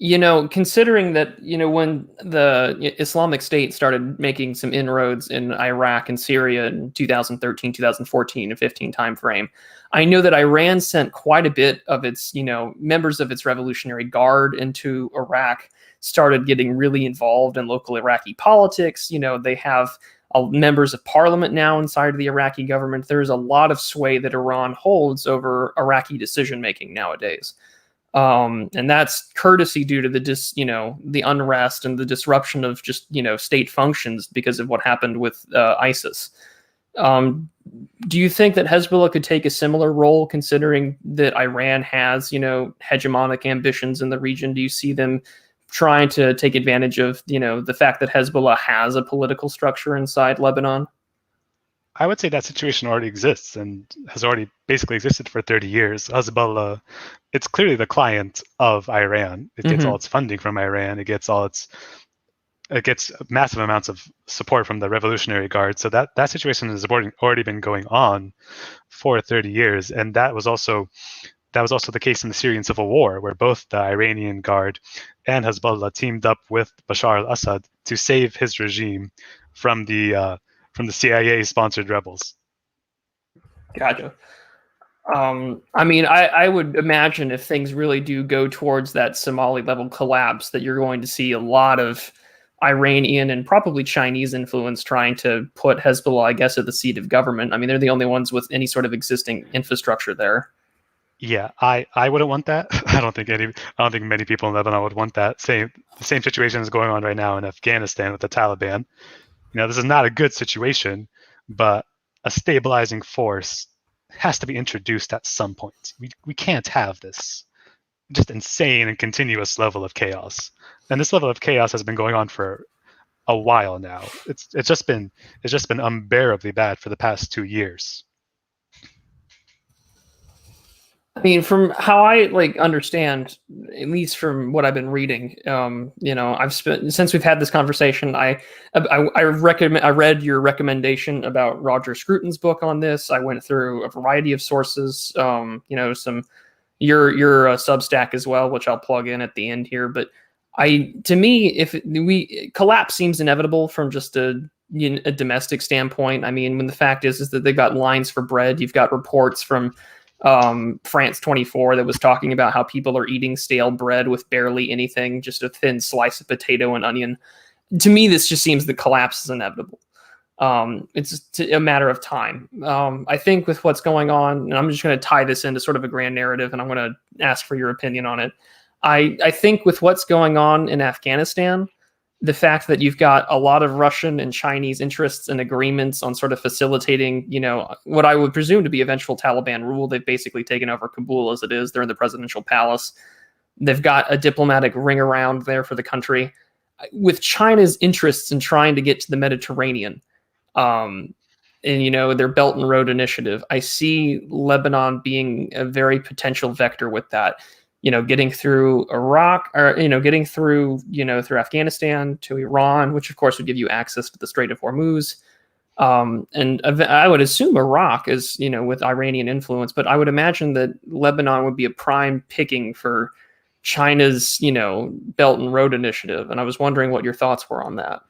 [SPEAKER 1] Considering that, when the Islamic State started making some inroads in Iraq and Syria in 2013, 2014, and 15 timeframe, I know that Iran sent quite a bit of its, members of its Revolutionary Guard into Iraq, started getting really involved in local Iraqi politics. They have members of parliament now inside of the Iraqi government. There's a lot of sway that Iran holds over Iraqi decision-making nowadays. And that's courtesy due to the unrest and the disruption of just, state functions because of what happened with ISIS. Do you think that Hezbollah could take a similar role, considering that Iran has, hegemonic ambitions in the region? Do you see them trying to take advantage of, the fact that Hezbollah has a political structure inside Lebanon?
[SPEAKER 2] I would say that situation already exists and has already basically existed for 30 years. Hezbollah, it's clearly the client of Iran. It gets all its funding from Iran. It gets massive amounts of support from the Revolutionary Guard. So that situation has already been going on for 30 years. And that was also the case in the Syrian civil war, where both the Iranian Guard and Hezbollah teamed up with Bashar al-Assad to save his regime from the CIA-sponsored rebels.
[SPEAKER 1] Gotcha. I would imagine if things really do go towards that Somali-level collapse, that you're going to see a lot of Iranian and probably Chinese influence trying to put Hezbollah, I guess, at the seat of government. I mean, they're the only ones with any sort of existing infrastructure there.
[SPEAKER 2] Yeah, I wouldn't want that. I don't think many people in Lebanon would want that. The same situation is going on right now in Afghanistan with the Taliban. This is not a good situation, but a stabilizing force has to be introduced at some point. We can't have this just insane and continuous level of chaos. And this level of chaos has been going on for a while now. It's just been unbearably bad for the past 2 years.
[SPEAKER 1] I mean, from how I understand, at least from what I've been reading, I've spent, since we've had this conversation, I read your recommendation about Roger Scruton's book on this. I went through a variety of sources, your Substack as well, which I'll plug in at the end here. But to me, if collapse seems inevitable from just a domestic standpoint. I mean, when the fact is that they've got lines for bread, you've got reports from France 24 that was talking about how people are eating stale bread with barely anything, just a thin slice of potato and onion. To me, this just seems the collapse is inevitable. It's a matter of time. I think with what's going on, and I'm just going to tie this into sort of a grand narrative, and I'm going to ask for your opinion on it. I think with what's going on in Afghanistan, the fact that you've got a lot of Russian and Chinese interests and agreements on sort of facilitating, what I would presume to be eventual Taliban rule. They've basically taken over Kabul as it is. They're in the presidential palace. They've got a diplomatic ring around there for the country. With China's interests in trying to get to the Mediterranean, and their Belt and Road Initiative, I see Lebanon being a very potential vector with that. Getting through Iraq, or getting through through Afghanistan to Iran, which of course would give you access to the Strait of Hormuz. And I would assume Iraq is with Iranian influence, but I would imagine that Lebanon would be a prime picking for China's Belt and Road Initiative. And I was wondering what your thoughts were on that.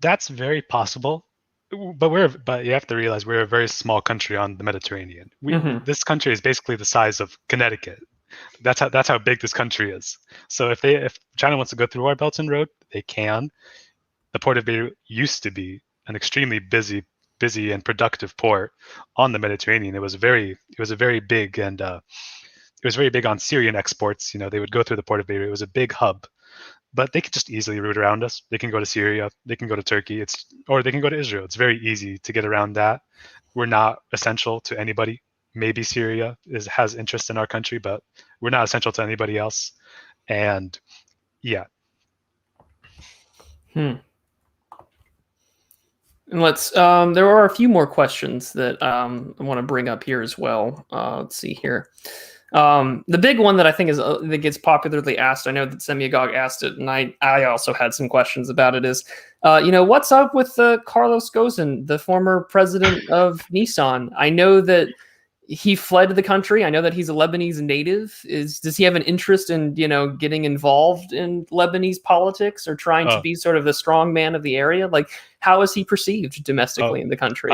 [SPEAKER 2] That's very possible. But you have to realize we're a very small country on the Mediterranean. This country is basically the size of Connecticut. That's how big this country is. So if China wants to go through our Belt and Road, they can. The port of Beirut used to be an extremely busy and productive port on the Mediterranean. It was a very big, and it was very big on Syrian exports. They would go through the port of Beirut. It was a big hub. But they could just easily route around us. They can go to Syria. They can go to Turkey. Or they can go to Israel. It's very easy to get around that. We're not essential to anybody. Maybe Syria has interest in our country, but we're not essential to anybody else. And yeah.
[SPEAKER 1] And let's. There are a few more questions that I want to bring up here as well. Let's see here. The big one that I think that gets popularly asked, I know that Semiagog asked it, and I also had some questions about it, is, what's up with Carlos Ghosn, the former president of Nissan? I know that he fled the country. I know that he's a Lebanese native. Does he have an interest in, getting involved in Lebanese politics or trying to be sort of the strong man of the area? Like, how is he perceived domestically in the country?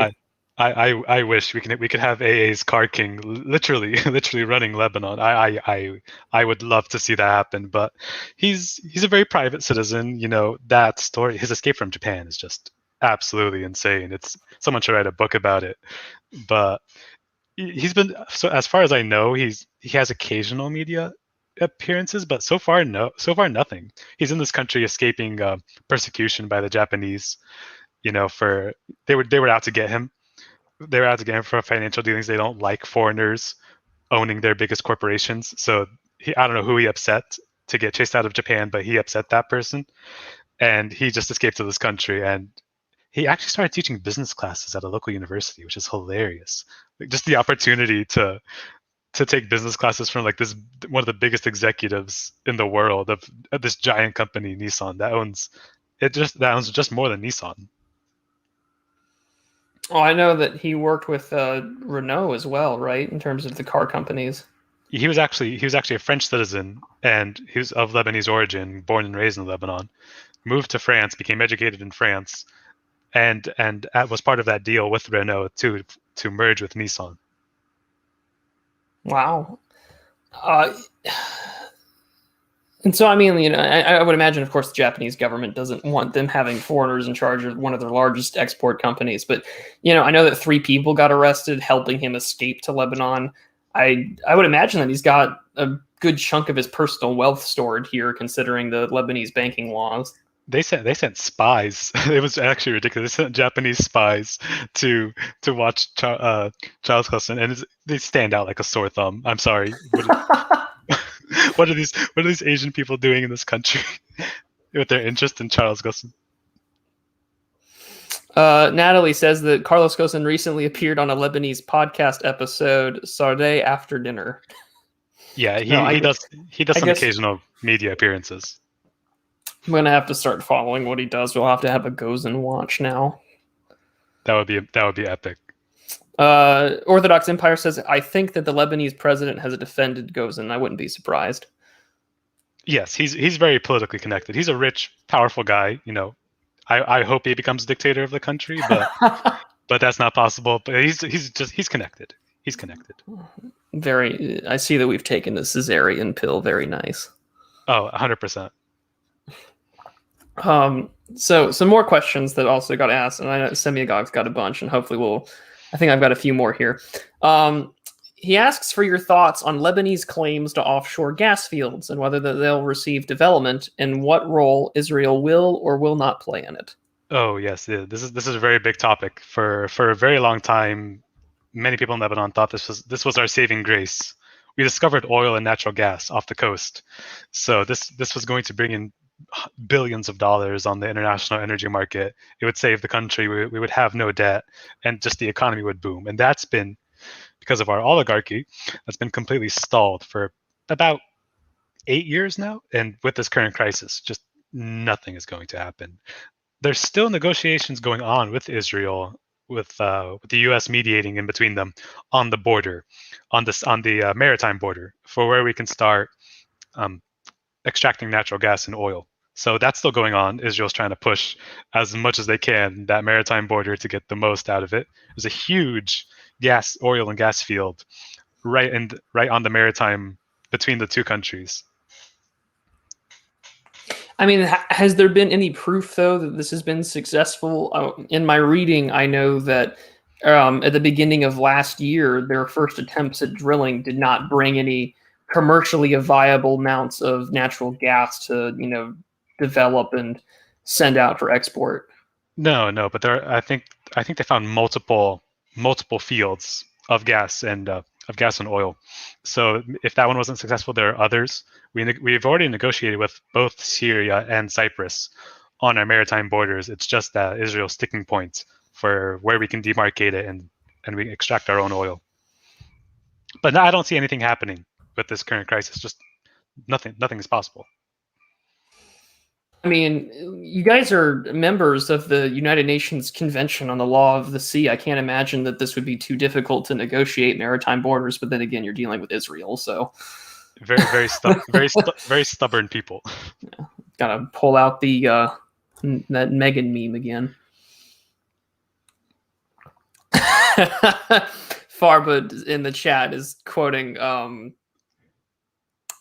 [SPEAKER 2] I wish we could have AA's car king literally running Lebanon. I would love to see that happen, but he's a very private citizen. That story, his escape from Japan, is just absolutely insane. Someone should write a book about it. But he's been, so as far as I know, he has occasional media appearances, but so far nothing. He's in this country escaping persecution by the Japanese. They were out to get him. They were out to get him for financial dealings. They don't like foreigners owning their biggest corporations. So I don't know who he upset to get chased out of Japan, but he upset that person, and he just escaped to this country. And he actually started teaching business classes at a local university, which is hilarious. Like, just the opportunity to take business classes from like this, one of the biggest executives in the world of this giant company, Nissan, that owns just more than Nissan.
[SPEAKER 1] Oh, I know that he worked with Renault as well, right? In terms of the car companies.
[SPEAKER 2] He was actually a French citizen, and he was of Lebanese origin, born and raised in Lebanon. Moved to France, became educated in France, and was part of that deal with Renault to merge with Nissan.
[SPEAKER 1] Wow. And so, I mean, I would imagine, of course, the Japanese government doesn't want them having foreigners in charge of one of their largest export companies. But, I know that 3 people got arrested helping him escape to Lebanon. I would imagine that he's got a good chunk of his personal wealth stored here, considering the Lebanese banking laws.
[SPEAKER 2] They sent spies. It was actually ridiculous. They sent Japanese spies to watch Charles Ghosn, and they stand out like a sore thumb. I'm sorry. What are these Asian people doing in this country with their interest in Charles Ghosn?
[SPEAKER 1] Natalie says that Carlos Ghosn recently appeared on a Lebanese podcast episode, Sardé After Dinner.
[SPEAKER 2] Yeah, he does some occasional media appearances.
[SPEAKER 1] I'm going to have to start following what he does. We'll have to have a Ghosn watch now.
[SPEAKER 2] That would be epic.
[SPEAKER 1] Orthodox Empire says, I think that the Lebanese president has defended Ghosn. I wouldn't be surprised.
[SPEAKER 2] Yes, he's very politically connected. He's a rich, powerful guy. I hope he becomes dictator of the country, but but that's not possible. But he's connected. He's connected.
[SPEAKER 1] I see that we've taken the Caesarian pill. Very nice.
[SPEAKER 2] Oh, 100%.
[SPEAKER 1] So some more questions that also got asked, and I know Semiagog's got a bunch, and hopefully I think I've got a few more here. He asks for your thoughts on Lebanese claims to offshore gas fields and whether they'll receive development and what role Israel will or will not play in it.
[SPEAKER 2] Oh yes, yeah. This is a very big topic. For a very long time, many people in Lebanon thought this was our saving grace. We discovered oil and natural gas off the coast, so this was going to bring in billions of dollars on the international energy market. It would save the country. We would have no debt, and just the economy would boom. And that's been because of our oligarchy. That's been completely stalled for about 8 years now. And with this current crisis, just nothing is going to happen. There's still negotiations going on with Israel, with the U.S. mediating in between them on the border, on the maritime border, for where we can start um, extracting natural gas and oil. So that's still going on. Israel's trying to push as much as they can that maritime border to get the most out of it. There's a huge oil and gas field right on the maritime between the two countries.
[SPEAKER 1] I mean, has there been any proof, though, that this has been successful? In my reading, I know that at the beginning of last year, their first attempts at drilling did not bring any commercially viable amounts of natural gas to, develop and send out for export.
[SPEAKER 2] No, but I think they found multiple fields of gas and oil. So if that one wasn't successful, there are others. We've already negotiated with both Syria and Cyprus on our maritime borders. It's just that Israel's sticking point for where we can demarcate it and we extract our own oil. But I don't see anything happening with this current crisis. Just nothing is possible.
[SPEAKER 1] I mean, you guys are members of the United Nations Convention on the Law of the Sea. I can't imagine that this would be too difficult to negotiate maritime borders, but then again, you're dealing with Israel, so
[SPEAKER 2] very stubborn people.
[SPEAKER 1] Yeah. Gotta pull out that Megan meme again. Farba in the chat is quoting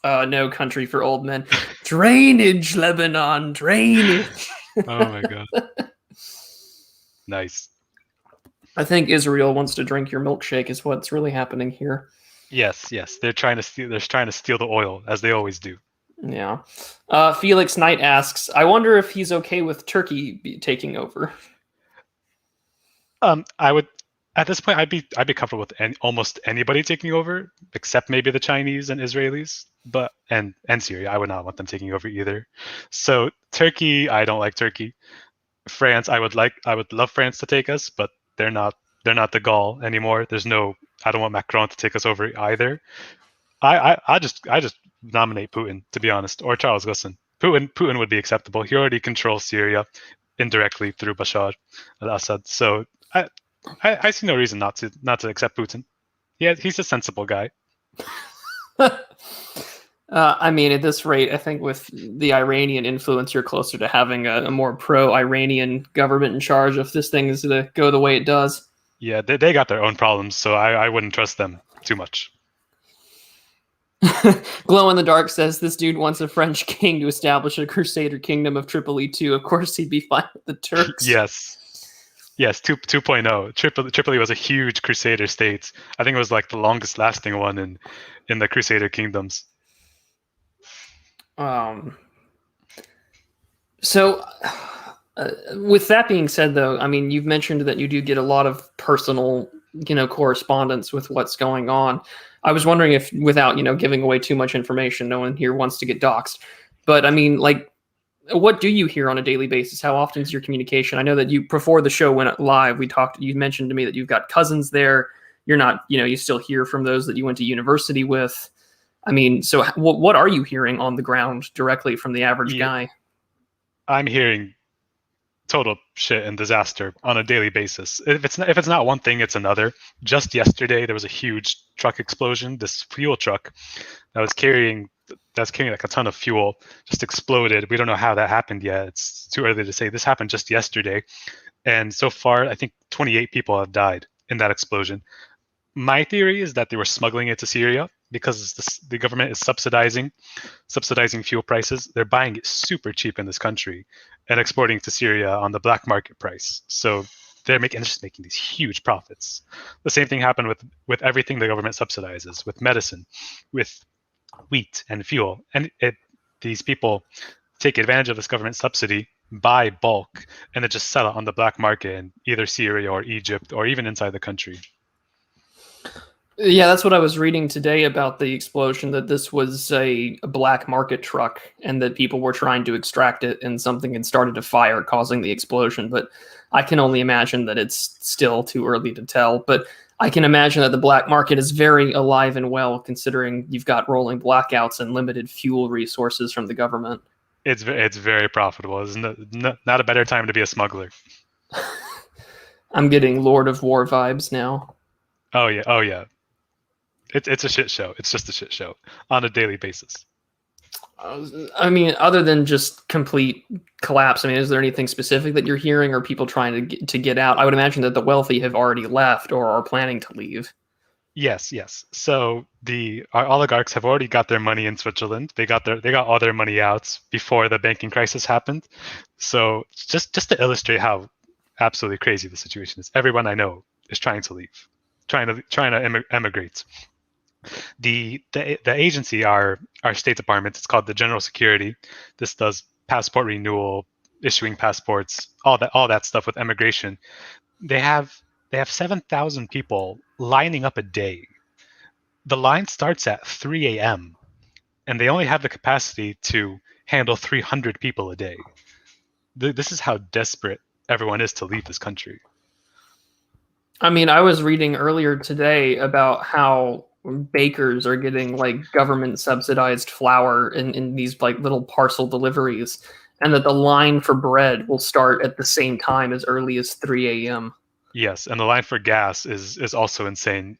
[SPEAKER 1] No Country for Old Men. Drainage, Lebanon, drainage.
[SPEAKER 2] Oh my god. Nice.
[SPEAKER 1] I think Israel wants to drink your milkshake is what's really happening here.
[SPEAKER 2] Yes. They're trying to steal the oil, as they always do.
[SPEAKER 1] Yeah. Felix Knight asks, I wonder if he's okay with Turkey taking over.
[SPEAKER 2] I would, at this point, I'd be comfortable with almost anybody taking over, except maybe the Chinese and Israelis, but and Syria. I would not want them taking over either. So Turkey, I don't like Turkey. France, I would love France to take us, but they're not the Gaul anymore. I don't want Macron to take us over either. I just nominate Putin, to be honest, or Charles Gusson. Putin would be acceptable. He already controls Syria indirectly through Bashar al-Assad. So I see no reason not to accept Putin. Yeah, he's a sensible guy.
[SPEAKER 1] I mean, at this rate, I think with the Iranian influence, you're closer to having a more pro-Iranian government in charge if this thing is to go the way it does.
[SPEAKER 2] Yeah, they got their own problems, so I wouldn't trust them too much.
[SPEAKER 1] Glow in the Dark says this dude wants a French king to establish a Crusader kingdom of Tripoli too. Of course, he'd be fine with the Turks.
[SPEAKER 2] Yes, 2.0. Tripoli was a huge Crusader state. I think it was like the longest lasting one in the Crusader kingdoms.
[SPEAKER 1] So, with that being said, though, I mean, you've mentioned that you do get a lot of personal, correspondence with what's going on. I was wondering if, without, giving away too much information, no one here wants to get doxxed. But I mean, like, what do you hear on a daily basis? How often is your communication? I know that before the show went live, you mentioned to me that you've got cousins there. You're not, you still hear from those that you went to university with. I mean, so what are you hearing on the ground directly from the average guy?
[SPEAKER 2] I'm hearing total shit and disaster on a daily basis. If it's not one thing, it's another. Just yesterday, there was a huge truck explosion. This fuel truck that was carrying like a ton of fuel just exploded. We don't know how that happened yet. It's too early to say. This happened just yesterday, and so far, I think 28 people have died in that explosion. My theory is that they were smuggling it to Syria because the government is subsidizing fuel prices. They're buying it super cheap in this country and exporting to Syria on the black market price. So they're just making these huge profits. The same thing happened with everything the government subsidizes, with medicine, with wheat and fuel. And these people take advantage of this government subsidy, buy bulk, and then just sell it on the black market in either Syria or Egypt or even inside the country.
[SPEAKER 1] Yeah, that's what I was reading today about the explosion, that this was a black market truck and that people were trying to extract it and something had started to fire, causing the explosion. But I can only imagine that it's still too early to tell. But I can imagine that the black market is very alive and well, considering you've got rolling blackouts and limited fuel resources from the government.
[SPEAKER 2] It's very profitable. It's not a better time to be a smuggler.
[SPEAKER 1] I'm getting Lord of War vibes now.
[SPEAKER 2] Oh yeah. It's a shit show. It's just a shit show on a daily basis.
[SPEAKER 1] I mean, other than just complete collapse, I mean, is there anything specific that you're hearing, or people trying to get out? I would imagine that the wealthy have already left or are planning to leave.
[SPEAKER 2] Yes. So our oligarchs have already got their money in Switzerland. They got all their money out before the banking crisis happened. So just to illustrate how absolutely crazy the situation is, everyone I know is trying to leave, trying to emigrate. The agency, our State Department, it's called the General Security. This does passport renewal, issuing passports, all that stuff with immigration. They have 7,000 people lining up a day. The line starts at 3 a.m. and they only have the capacity to handle 300 people a day. This is how desperate everyone is to leave this country.
[SPEAKER 1] I mean, I was reading earlier today about how bakers are getting like government subsidized flour in these like little parcel deliveries, and that the line for bread will start at the same time as early as 3 a.m.
[SPEAKER 2] Yes, and the line for gas is also insane.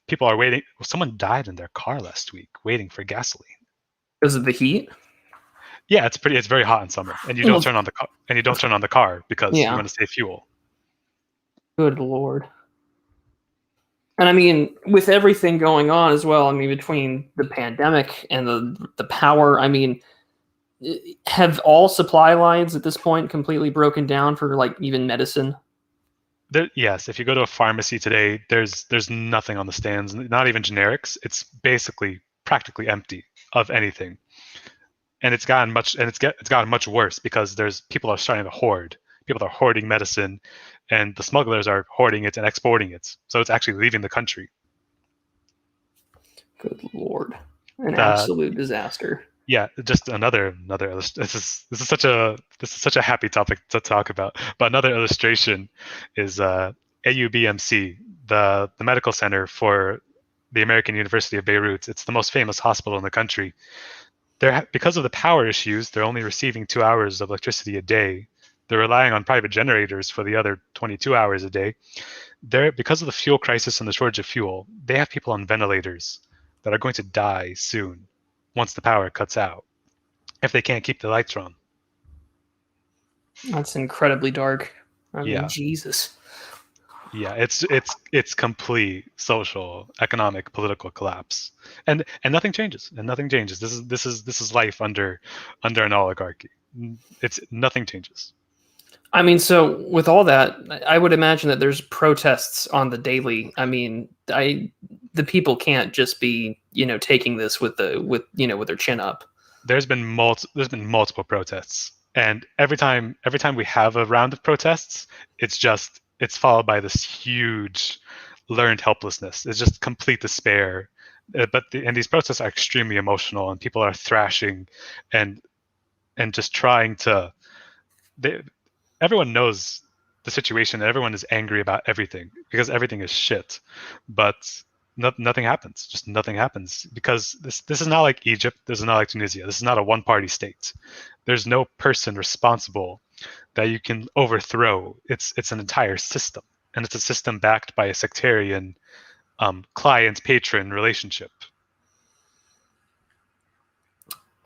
[SPEAKER 2] People are waiting. Someone died in their car last week waiting for gasoline.
[SPEAKER 1] Because of the heat?
[SPEAKER 2] Yeah, it's very hot in summer, and you don't turn on the car because you want to save fuel.
[SPEAKER 1] Good Lord. And I mean, with everything going on as well, I mean, between the pandemic and the power, I mean, have all supply lines at this point completely broken down for like even medicine?
[SPEAKER 2] Yes, if you go to a pharmacy today, there's nothing on the stands, not even generics. It's basically practically empty of anything, and it's gotten much worse because people are starting to hoard. People are hoarding medicine, and the smugglers are hoarding it and exporting it. So it's actually leaving the country.
[SPEAKER 1] Good Lord, an absolute disaster.
[SPEAKER 2] Yeah, just another. This is such a happy topic to talk about. But another illustration is AUBMC, the medical center for the American University of Beirut. It's the most famous hospital in the country. Because of the power issues, they're only receiving 2 hours of electricity a day. They're relying on private generators for the other 22 hours a day. Because of the fuel crisis and the shortage of fuel, they have people on ventilators that are going to die soon once the power cuts out if they can't keep the lights on.
[SPEAKER 1] That's incredibly dark. I mean,
[SPEAKER 2] Yeah.
[SPEAKER 1] Jesus.
[SPEAKER 2] Yeah, it's complete social, economic, political collapse, and nothing changes. This is life under an oligarchy. Nothing changes.
[SPEAKER 1] I mean, so with all that, I would imagine that there's protests on the daily. I mean, the people can't just be, taking this with their chin up.
[SPEAKER 2] There's been multiple protests, and every time we have a round of protests, it's followed by this huge learned helplessness. It's just complete despair. And these protests are extremely emotional, and people are thrashing and just trying to. Everyone knows the situation. Everyone is angry about everything because everything is shit. But nothing happens. Just nothing happens because this is not like Egypt. This is not like Tunisia. This is not a one-party state. There's no person responsible that you can overthrow. It's an entire system, and it's a system backed by a sectarian client-patron relationship.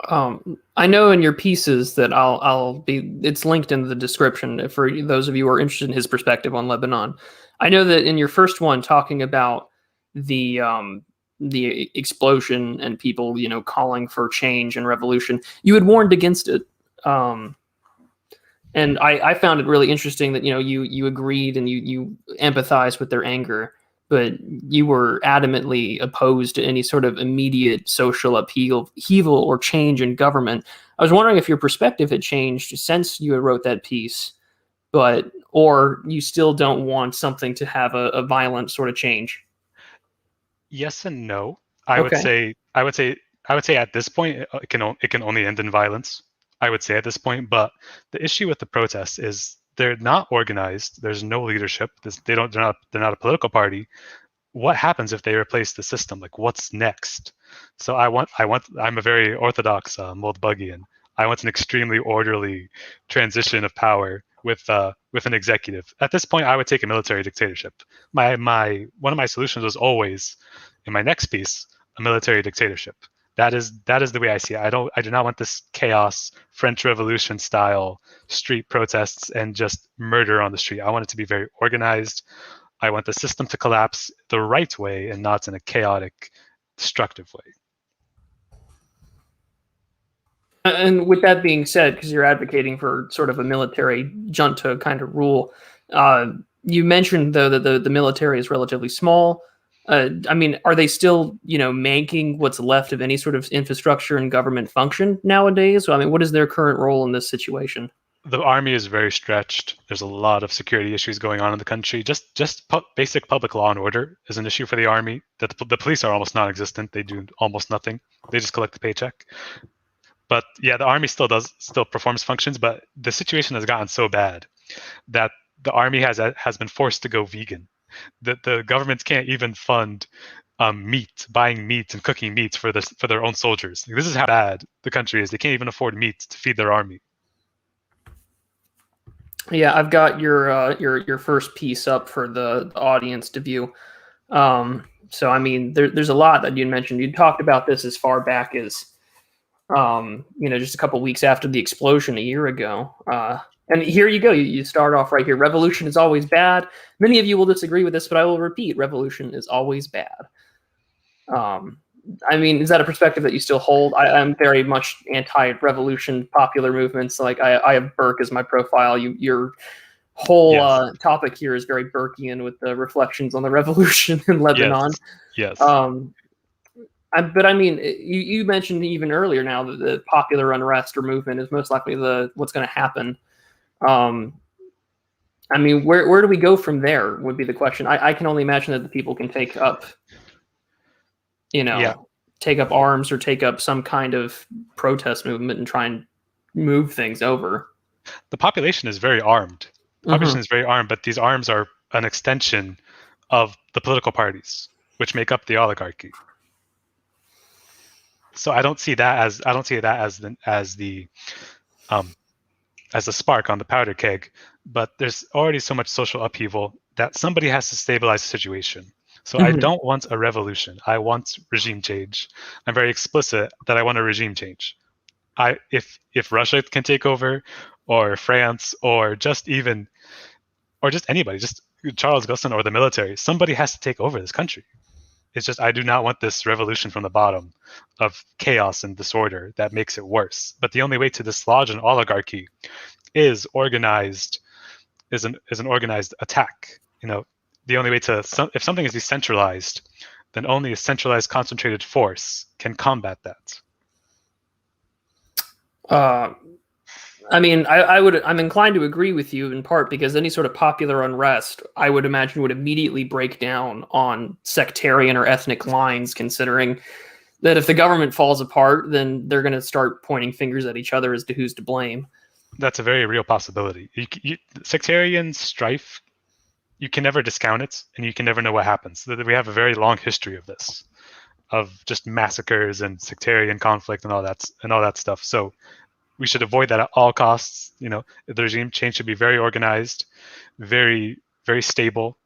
[SPEAKER 1] I know in your pieces that it's linked in the description for those of you who are interested in his perspective on Lebanon. I know that in your first one, talking about the explosion and people, calling for change and revolution, you had warned against it. And And I found it really interesting that you agreed and you empathized with their anger, but you were adamantly opposed to any sort of immediate social upheaval or change in government. I was wondering if your perspective had changed since you wrote that piece, or you still don't want something to have a violent sort of change.
[SPEAKER 2] Yes and no. I would
[SPEAKER 1] Okay.
[SPEAKER 2] say I would say I would say at this point it can only end in violence. I would say at this point, but the issue with the protests is they're not organized. There's no leadership. They're not a political party. What happens if they replace the system? Like, what's next? So I'm a very orthodox Moldbugian. I want an extremely orderly transition of power with an executive. At this point, I would take a military dictatorship. One of my solutions was always, in my next piece, a military dictatorship. That is the way I see it. I do not want this chaos, French Revolution style street protests and just murder on the street. I want it to be very organized. I want the system to collapse the right way and not in a chaotic, destructive way.
[SPEAKER 1] And with that being said, because you're advocating for sort of a military junta kind of rule, you mentioned though that the military is relatively small. I mean, are they still making what's left of any sort of infrastructure and government function nowadays? So, I mean, what is their current role in this situation?
[SPEAKER 2] The army is very stretched. There's a lot of security issues going on in the country. Basic public law and order is an issue for the army. The police are almost non-existent. They do almost nothing. They just collect the paycheck. But yeah, the army still performs functions, but the situation has gotten so bad that the army has been forced to go vegan. The governments can't even fund buying meat and cooking meat for their own soldiers. This is how bad the country is. They can't even afford meat to feed their army.
[SPEAKER 1] Yeah, I've got your first piece up for the audience to view. So I mean, there's a lot that you mentioned. You talked about this as far back as just a couple weeks after the explosion a year ago. And here you go. You start off right here. Revolution is always bad. Many of you will disagree with this, but I will repeat: revolution is always bad. I mean, is that a perspective that you still hold? I'm very much anti-revolution, popular movements. Like I have Burke as my profile. Your whole
[SPEAKER 2] Yes.
[SPEAKER 1] topic here is very Burkean with the reflections on the revolution in Lebanon.
[SPEAKER 2] Yes.
[SPEAKER 1] But I mean, you mentioned even earlier now that the popular unrest or movement is most likely what's going to happen. I mean, where do we go from there would be the question. I can only imagine that the people can take up arms or take up some kind of protest movement and try and move things over.
[SPEAKER 2] The population is very armed. But these arms are an extension of the political parties, which make up the oligarchy. So I don't see that as the spark on the powder keg. But there's already so much social upheaval that somebody has to stabilize the situation. So I don't want a revolution. I want regime change. I'm very explicit that I want a regime change. If Russia can take over, or France, or just anybody, just Charles Guston or the military, somebody has to take over this country. It's just I do not want this revolution from the bottom of chaos and disorder that makes it worse. But the only way to dislodge an oligarchy is an organized attack. The only way if something is decentralized, then only a centralized, concentrated force can combat that.
[SPEAKER 1] I mean, I'm inclined to agree with you in part because any sort of popular unrest, I would imagine, would immediately break down on sectarian or ethnic lines, considering that if the government falls apart, then they're going to start pointing fingers at each other as to who's to blame.
[SPEAKER 2] That's a very real possibility. Sectarian strife, you can never discount it, and you can never know what happens. We have a very long history of this, of just massacres and sectarian conflict and all that stuff. So we should avoid that at all costs. The regime change should be very organized, very, very stable,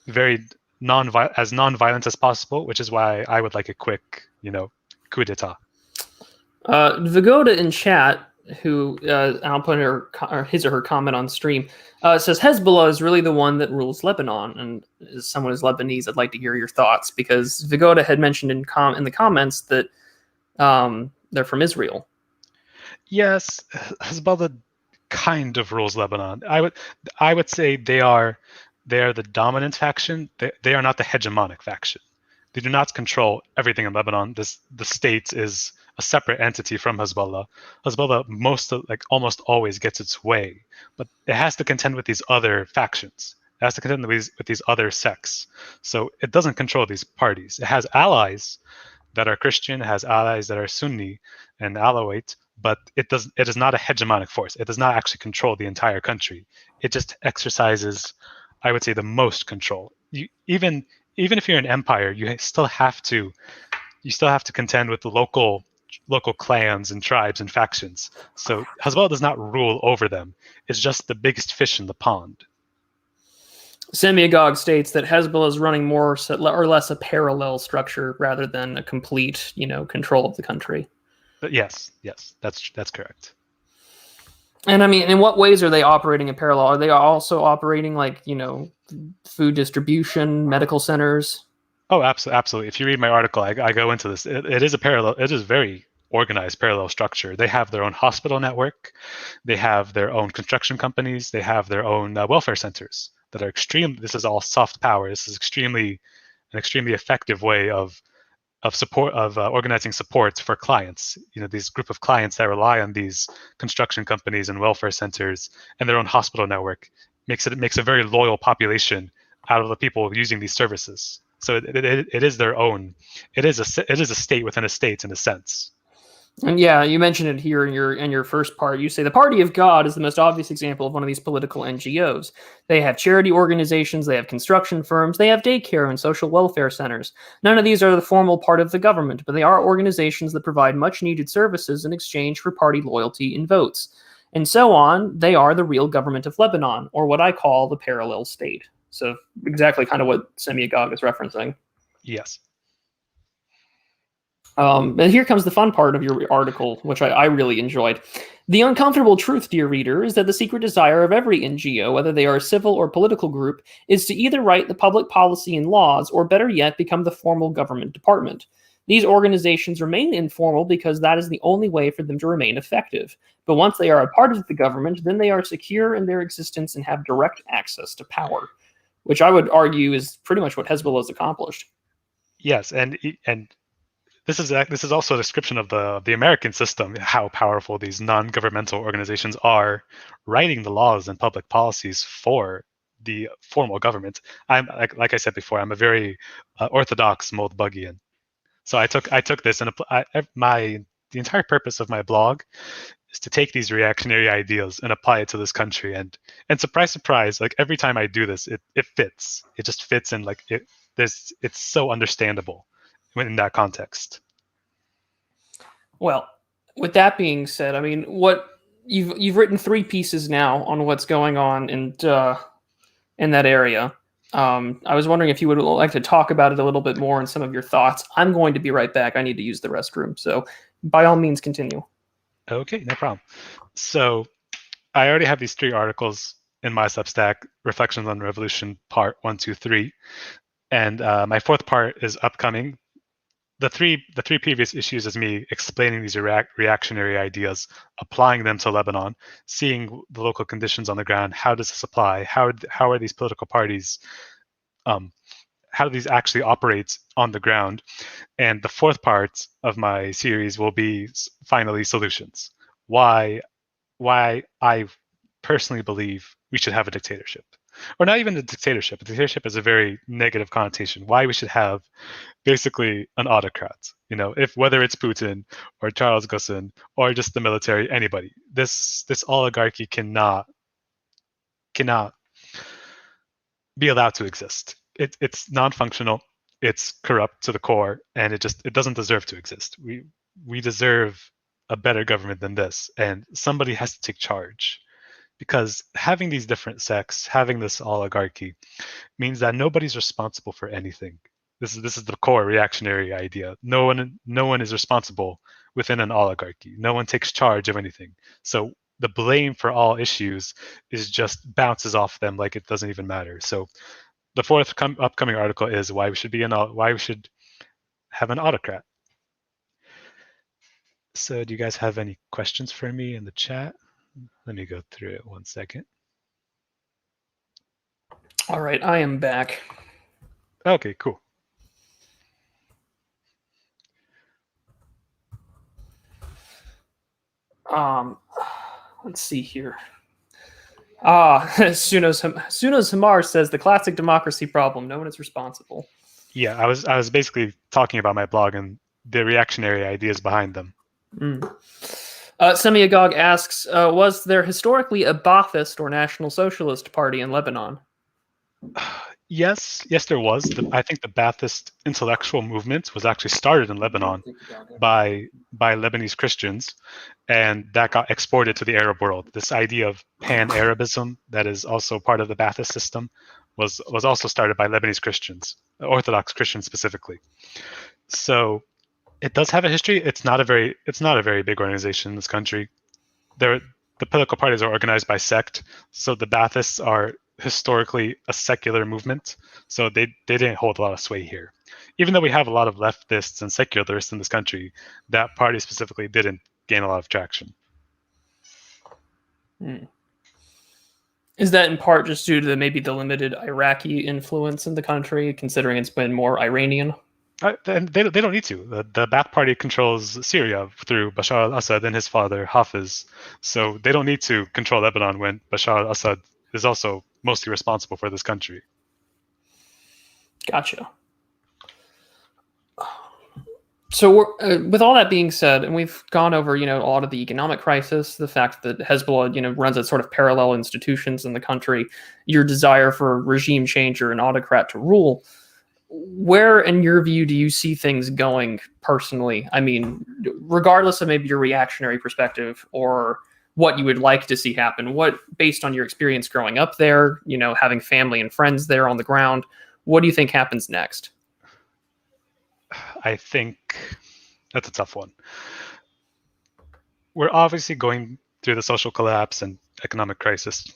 [SPEAKER 2] very non-violent as possible, which is why I would like a quick, coup d'etat.
[SPEAKER 1] Vagoda in chat, who I'll put his or her comment on stream, says Hezbollah is really the one that rules Lebanon. And as someone who's Lebanese, I'd like to hear your thoughts, because Vagoda had mentioned in the comments that they're from Israel.
[SPEAKER 2] Yes, Hezbollah kind of rules Lebanon. I would say they are the dominant faction. They are not the hegemonic faction. They do not control everything in Lebanon. The state is a separate entity from Hezbollah. Hezbollah almost always gets its way, but it has to contend with these other factions. It has to contend with these other sects. So it doesn't control these parties. It has allies that are Christian, has allies that are Sunni and Alawite, but it is not a hegemonic force. It does not actually control the entire country. It just exercises, I would say, the most control. Even if you're an empire, you still have to contend with the local clans and tribes and factions. So Hezbollah does not rule over them. It's just the biggest fish in the pond.
[SPEAKER 1] Semyagog states that Hezbollah is running more or less a parallel structure rather than a complete, control of the country.
[SPEAKER 2] But yes, that's correct.
[SPEAKER 1] And I mean, in what ways are they operating in parallel? Are they also operating food distribution, medical centers?
[SPEAKER 2] Oh, absolutely. If you read my article, I go into this. It is a parallel. It is very organized parallel structure. They have their own hospital network. They have their own construction companies. They have their own welfare centers that are extreme. This is all soft power. This is an extremely effective way of organizing support for clients. These group of clients that rely on these construction companies and welfare centers and their own hospital network makes a very loyal population out of the people using these services. So it is their own. It is a state within a state in a sense.
[SPEAKER 1] And yeah, you mentioned it here in your first part. You say the Party of God is the most obvious example of one of these political NGOs. They have charity organizations, they have construction firms, they have daycare and social welfare centers. None of these are the formal part of the government, but they are organizations that provide much needed services in exchange for party loyalty and votes. And so on, they are the real government of Lebanon, or what I call the parallel state. So exactly kind of what Semyagog is referencing.
[SPEAKER 2] Yes.
[SPEAKER 1] And here comes the fun part of your article, which I really enjoyed. The uncomfortable truth, dear reader, is that the secret desire of every NGO, whether they are a civil or political group, is to either write the public policy and laws, or better yet, become the formal government department. These organizations remain informal because that is the only way for them to remain effective. But once they are a part of the government, then they are secure in their existence and have direct access to power, which I would argue is pretty much what Hezbollah has accomplished.
[SPEAKER 2] Yes, and this is also a description of the American system, how powerful these non-governmental organizations are writing the laws and public policies for the formal government. I'm like I said before, I'm a very orthodox Moldbugian. So I took this and the entire purpose of my blog is to take these reactionary ideas and apply it to this country. And surprise, like every time I do this, it fits. It just fits in it's so understandable in that context.
[SPEAKER 1] Well, with that being said, I mean, what you've written 3 pieces now on what's going on in that area. I was wondering if you would like to talk about it a little bit more and some of your thoughts. I'm going to be right back. I need to use the restroom, so by all means, continue.
[SPEAKER 2] Okay, no problem. So I already have these 3 articles in my Substack, Reflections on Revolution, Part 1, 2, 3, and my 4th part is upcoming. The three previous issues is me explaining these reactionary ideas, applying them to Lebanon, seeing the local conditions on the ground. How does this apply? How are these political parties? How do these actually operate on the ground? And the 4th part of my series will be finally solutions. Why I personally believe we should have a dictatorship, or not even a dictatorship. A dictatorship is a very negative connotation. Why we should have basically an autocrat, whether it's Putin or Charles Gusson or just the military, anybody. This oligarchy cannot be allowed to exist. It's non-functional, it's corrupt to the core, and it doesn't deserve to exist. We deserve a better government than this, and somebody has to take charge. Because having these different sects, having this oligarchy, means that nobody's responsible for anything. This is the core reactionary idea. No one is responsible within an oligarchy. No one takes charge of anything. So the blame for all issues is just bounces off them like it doesn't even matter. So the 4th upcoming article is why we should have an autocrat. So do you guys have any questions for me in the chat? Let me go through it 1 second.
[SPEAKER 1] All right, I am back.
[SPEAKER 2] Okay, cool.
[SPEAKER 1] Let's see here. Suno's Hamar says the classic democracy problem. No one is responsible.
[SPEAKER 2] Yeah, I was basically talking about my blog and the reactionary ideas behind them.
[SPEAKER 1] Semiagog asks, was there historically a Baathist or National Socialist party in Lebanon?
[SPEAKER 2] Yes, there was. I think the Baathist intellectual movement was actually started in Lebanon by Lebanese Christians, and that got exported to the Arab world. This idea of pan-Arabism that is also part of the Baathist system was also started by Lebanese Christians, Orthodox Christians specifically. So it does have a history. It's not a very big organization in this country. The political parties are organized by sect, so the Baathists are historically a secular movement, so they didn't hold a lot of sway here. Even though we have a lot of leftists and secularists in this country, that party specifically didn't gain a lot of traction.
[SPEAKER 1] Is that in part just due to maybe the limited Iraqi influence in the country, considering it's been more Iranian?
[SPEAKER 2] They don't need to. The Baath party controls Syria through Bashar al-Assad and his father, Hafiz. So they don't need to control Lebanon when Bashar al-Assad is also mostly responsible for this country.
[SPEAKER 1] Gotcha. So with all that being said, and we've gone over, a lot of the economic crisis, the fact that Hezbollah, runs at sort of parallel institutions in the country, your desire for regime change or an autocrat to rule. Where, in your view, do you see things going personally? I mean, regardless of maybe your reactionary perspective or what you would like to see happen, what, based on your experience growing up there, having family and friends there on the ground, what do you think happens next?
[SPEAKER 2] I think that's a tough one. We're obviously going through the social collapse and economic crisis.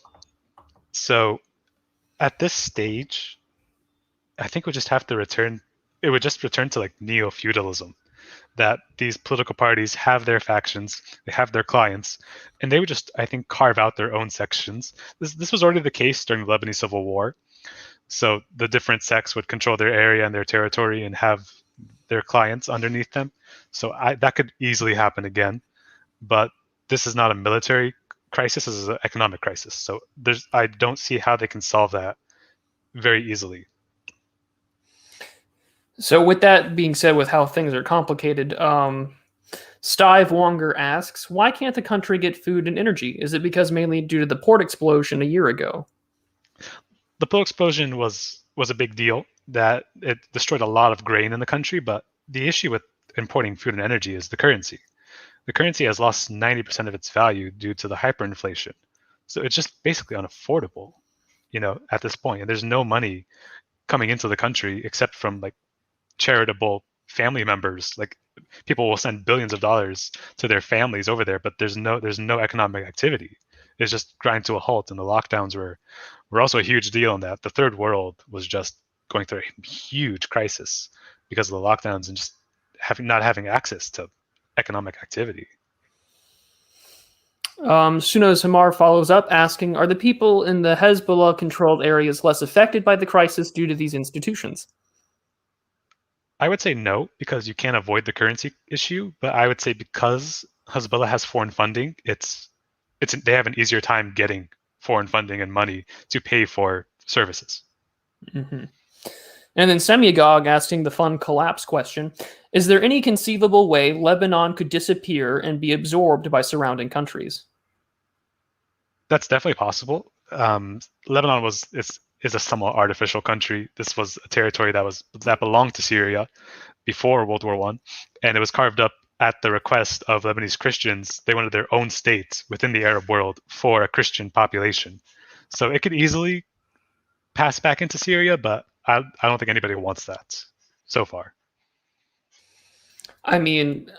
[SPEAKER 2] So at this stage, I think we just have to return to like neo-feudalism, that these political parties have their factions, they have their clients, and they would just, I think, carve out their own sections. This was already the case during the Lebanese Civil War. So the different sects would control their area and their territory and have their clients underneath them. So that could easily happen again. But this is not a military crisis, this is an economic crisis. So I don't see how they can solve that very easily.
[SPEAKER 1] So with that being said, with how things are complicated, Stive Wonger asks, why can't the country get food and energy? Is it because mainly due to the port explosion a year ago?
[SPEAKER 2] The port explosion was a big deal, that it destroyed a lot of grain in the country, but the issue with importing food and energy is the currency. The currency has lost 90% of its value due to the hyperinflation. So it's just basically unaffordable, at this point. And there's no money coming into the country except from like charitable family members. Like people will send billions of dollars to their families over there, but there's no economic activity. It's just grind to a halt, and the lockdowns were also a huge deal in that. The third world was just going through a huge crisis because of the lockdowns and just not having access to economic activity.
[SPEAKER 1] Suno's Hamar follows up asking, are the people in the Hezbollah-controlled areas less affected by the crisis due to these institutions?
[SPEAKER 2] I would say no, because you can't avoid the currency issue. But I would say because Hezbollah has foreign funding, they have an easier time getting foreign funding and money to pay for services.
[SPEAKER 1] Mm-hmm. And then Semiagog asking the fun collapse question, is there any conceivable way Lebanon could disappear and be absorbed by surrounding countries?
[SPEAKER 2] That's definitely possible. Lebanon is a somewhat artificial country. This was a territory that belonged to Syria before World War I, and it was carved up at the request of Lebanese Christians. They wanted their own state within the Arab world for a Christian population. So it could easily pass back into Syria, but I don't think anybody wants that so far.
[SPEAKER 1] I mean,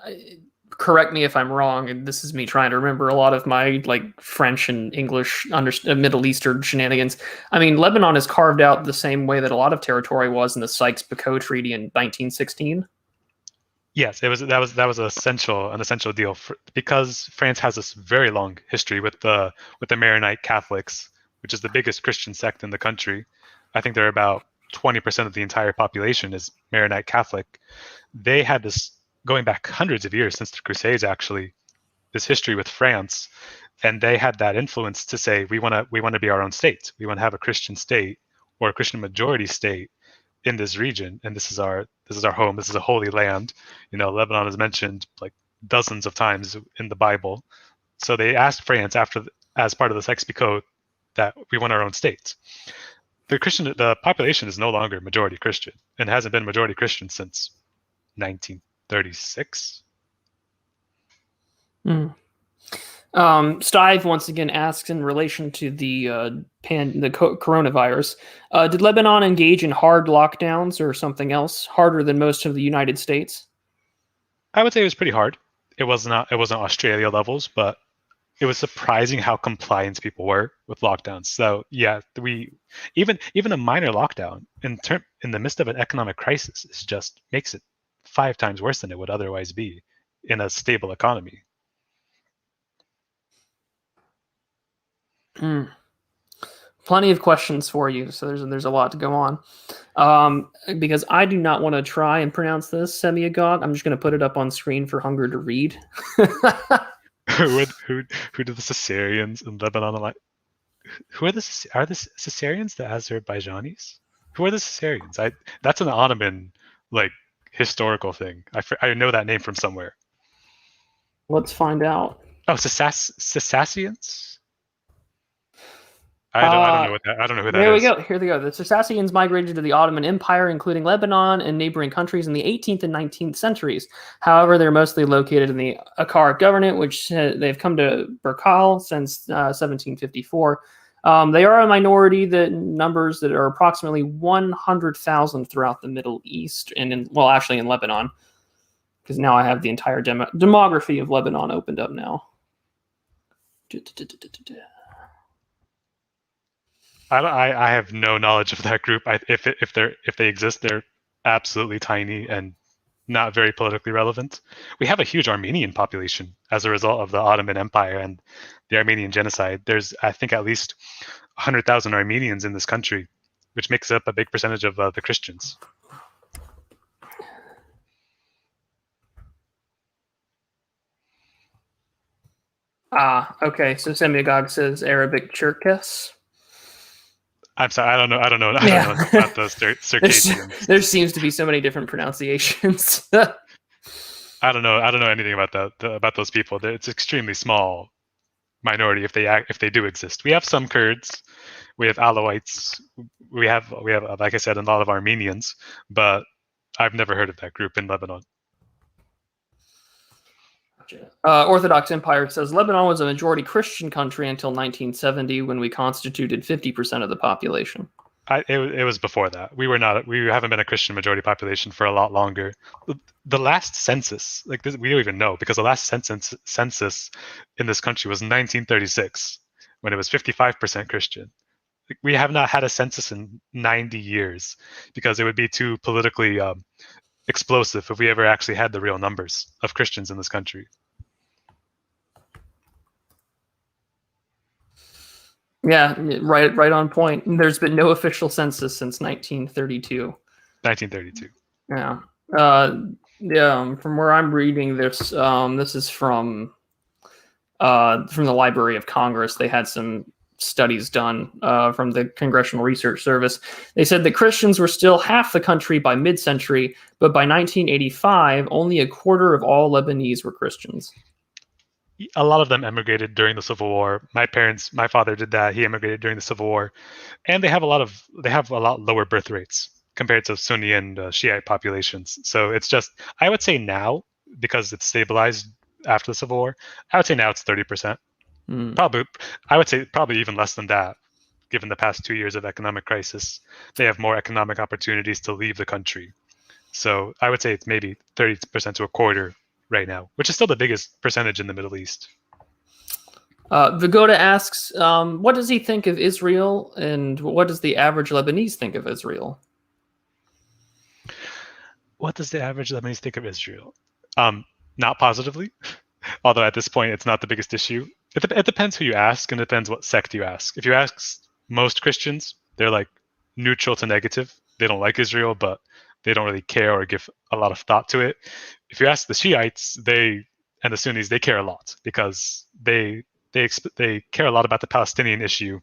[SPEAKER 1] correct me if I'm wrong, and this is me trying to remember a lot of my French and English Middle Eastern shenanigans. I mean, Lebanon is carved out the same way that a lot of territory was in the Sykes-Picot Treaty in 1916.
[SPEAKER 2] Yes, it was that was an essential deal because France has this very long history with the Maronite Catholics, which is the biggest Christian sect in the country. I think they're about 20% of the entire population is Maronite Catholic. They had this going back hundreds of years since the Crusades, actually, this history with France, and they had that influence to say we want to be our own state. We want to have a Christian state or a Christian majority state in this region, and this is our home. This is a holy land. You know, Lebanon is mentioned like dozens of times in the Bible. So they asked France as part of the Sykes-Picot Code that we want our own state. The population is no longer majority Christian and hasn't been majority Christian since 1936.
[SPEAKER 1] Stive once again asks in relation to the coronavirus, did Lebanon engage in hard lockdowns or something else harder than most of the United States?
[SPEAKER 2] I would say it was pretty hard. It wasn't Australia levels, but it was surprising how compliant people were with lockdowns. So yeah, we even a minor lockdown in the midst of an economic crisis is just makes it 5 times worse than it would otherwise be in a stable economy.
[SPEAKER 1] Plenty of questions for you, so there's a lot to go on. Because I do not want to try and pronounce this semiagog, I'm just going to put it up on screen for Hunger to read.
[SPEAKER 2] who do the Caesarians in Lebanon like? Who are the Caesarians the Azerbaijanis? Who are the Caesarians? That's an Ottoman like historical thing. I know that name from somewhere.
[SPEAKER 1] Let's find out.
[SPEAKER 2] Oh, Sassanians? I don't know I don't know who that is.
[SPEAKER 1] There we go. Here they go. The Circassians migrated to the Ottoman Empire, including Lebanon and neighboring countries in the 18th and 19th centuries. However, they're mostly located in the Akkar Governorate, which they've come to Berkal since 1754. They are a minority that numbers that are approximately 100,000 throughout the Middle East and actually in Lebanon, because now I have the entire demography of Lebanon opened up now.
[SPEAKER 2] I have no knowledge of that group. If they exist, they're absolutely tiny and not very politically relevant. We have a huge Armenian population as a result of the Ottoman Empire and the Armenian genocide. There's, I think, at least 100,000 Armenians in this country, which makes up a big percentage of the Christians.
[SPEAKER 1] Okay. So Semiagog says Arabic Cherkess.
[SPEAKER 2] I'm sorry, I don't know about those Circassians.
[SPEAKER 1] There seems to be so many different pronunciations.
[SPEAKER 2] I don't know anything about about those people. It's extremely small minority if they do exist. We have some Kurds, we have Alawites, we have like I said, a lot of Armenians, but I've never heard of that group in Lebanon.
[SPEAKER 1] Orthodox Empire says Lebanon was a majority Christian country until 1970, when we constituted 50% of the population.
[SPEAKER 2] It was before that. We haven't been a Christian majority population for a lot longer. The last census, like this, we don't even know, because the last census in this country was 1936, when it was 55% Christian. We have not had a census in 90 years because it would be too politically explosive if we ever actually had the real numbers of Christians in this country.
[SPEAKER 1] Yeah, right on point. There's been no official census since 1932.
[SPEAKER 2] 1932.
[SPEAKER 1] Yeah. From where I'm reading this, this is from the Library of Congress. They had some studies done from the Congressional Research Service. They said that Christians were still half the country by mid-century, but by 1985, only a quarter of all Lebanese were Christians.
[SPEAKER 2] A lot of them emigrated during the Civil War. My father did that. He emigrated during the Civil War, and they have a lot lower birth rates compared to Sunni and Shiite populations. So it's just, I would say now, because it's stabilized after the Civil War, I would say now it's 30%. Probably, I would say probably even less than that, given the past 2 years of economic crisis. They have more economic opportunities to leave the country. So I would say it's maybe 30% to a quarter right now, which is still the biggest percentage in the Middle East.
[SPEAKER 1] Vigoda asks, what does he think of Israel, and what does the average Lebanese think of Israel?
[SPEAKER 2] what does the average Lebanese think of Israel? Not positively, although at this point it's not the biggest issue. It depends who you ask, and it depends what sect you ask. If you ask most Christians, they're like neutral to negative. They don't like Israel, but they don't really care or give a lot of thought to it. If you ask the Shiites, and the Sunnis, they care a lot because they care a lot about the Palestinian issue,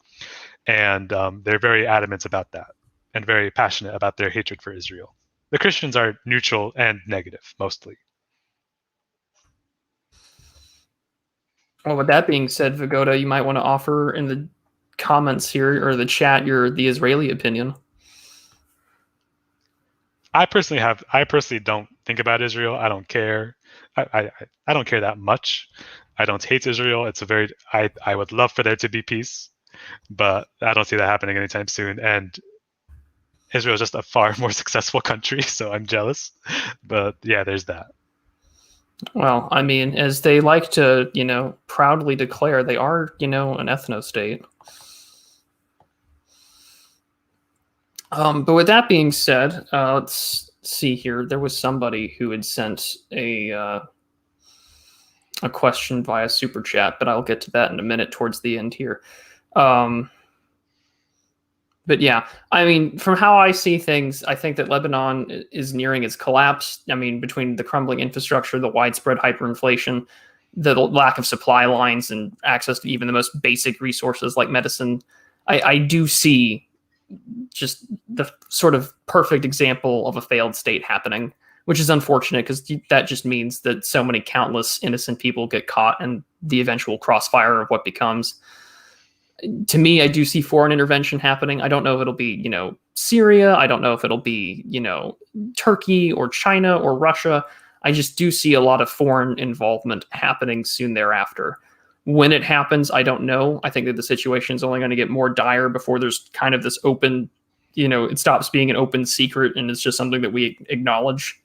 [SPEAKER 2] and they're very adamant about that and very passionate about their hatred for Israel. The Christians are neutral and negative mostly.
[SPEAKER 1] Well, with that being said, Vagoda, you might want to offer in the comments here or the chat the Israeli opinion.
[SPEAKER 2] I personally don't think about Israel. I don't care. I don't care that much. I don't hate Israel. I would love for there to be peace, but I don't see that happening anytime soon. And Israel is just a far more successful country, so I'm jealous. But yeah, there's that.
[SPEAKER 1] Well, I mean, as they like to, proudly declare, they are, an ethno-state. But with that being said, let's see here. There was somebody who had sent a question via super chat, but I'll get to that in a minute towards the end here. But yeah, I mean, from how I see things, I think that Lebanon is nearing its collapse. I mean, between the crumbling infrastructure, the widespread hyperinflation, the lack of supply lines, and access to even the most basic resources like medicine, I do see just the sort of perfect example of a failed state happening, which is unfortunate because that just means that so many countless innocent people get caught in the eventual crossfire of what becomes. To me, I do see foreign intervention happening. I don't know if it'll be, Syria. I don't know if it'll be, Turkey or China or Russia. I just do see a lot of foreign involvement happening soon thereafter. When it happens, I don't know. I think that the situation is only going to get more dire before there's kind of this open, it stops being an open secret and it's just something that we acknowledge.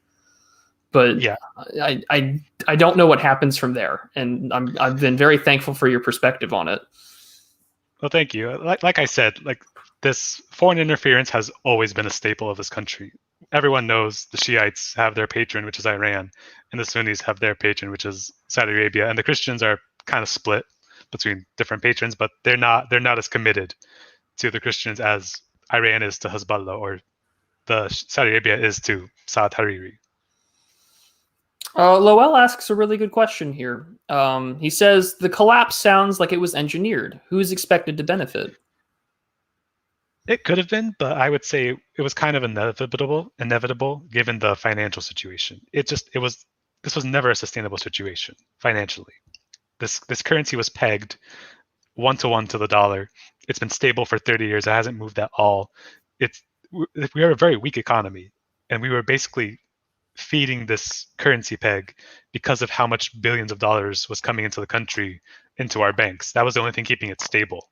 [SPEAKER 1] But yeah, I don't know what happens from there. And I've been very thankful for your perspective on it.
[SPEAKER 2] Well, thank you. Like I said, this foreign interference has always been a staple of this country. Everyone knows the Shiites have their patron, which is Iran, and the Sunnis have their patron, which is Saudi Arabia. And the Christians are kind of split between different patrons, but they're not as committed to the Christians as Iran is to Hezbollah or the Saudi Arabia is to Saad Hariri.
[SPEAKER 1] Lowell asks a really good question here. He says, the collapse sounds like it was engineered. Who is expected to benefit?
[SPEAKER 2] It could have been, but I would say it was kind of inevitable given the financial situation. This was never a sustainable situation financially. This currency was pegged 1-to-1 to the dollar. It's been stable for 30 years. It hasn't moved at all. We are a very weak economy, and we were basically feeding this currency peg because of how much billions of dollars was coming into the country, into our banks. That was the only thing keeping it stable.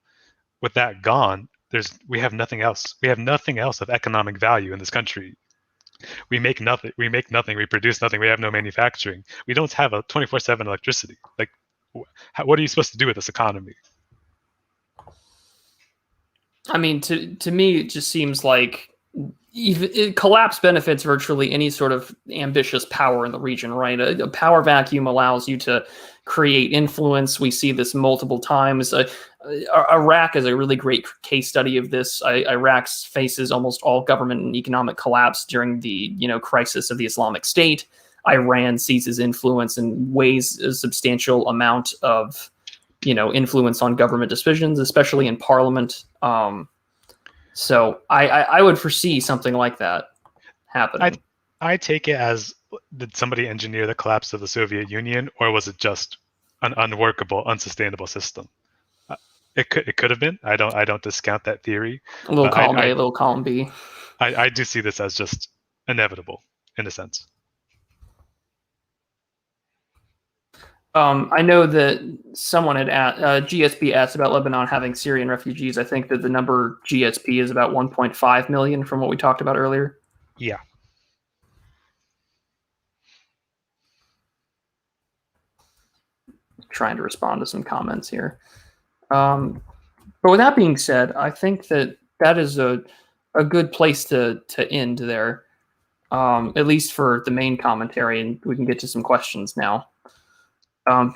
[SPEAKER 2] With that gone, we have nothing else. We have nothing else of economic value in this country. We make nothing. We produce nothing. We have no manufacturing. We don't have a 24/7 electricity. What are you supposed to do with this economy?
[SPEAKER 1] I mean, to me, it just seems like collapse benefits virtually any sort of ambitious power in the region, right? A power vacuum allows you to create influence. We see this multiple times. Iraq is a really great case study of this. Iraq faces almost all government and economic collapse during the crisis of the Islamic State. Iran seizes influence and weighs a substantial amount of influence on government decisions, especially in parliament. So I would foresee something like that happening.
[SPEAKER 2] I take it as, did somebody engineer the collapse of the Soviet Union, or was it just an unworkable, unsustainable system? It could have been. I don't discount that theory.
[SPEAKER 1] A little column A, a little column B.
[SPEAKER 2] I do see this as just inevitable in a sense.
[SPEAKER 1] I know that someone had GSP asked about Lebanon having Syrian refugees. I think that the number GSP is about 1.5 million from what we talked about earlier.
[SPEAKER 2] Yeah.
[SPEAKER 1] Trying to respond to some comments here. But with that being said, I think that is a good place to end there. at least for the main commentary, and we can get to some questions now.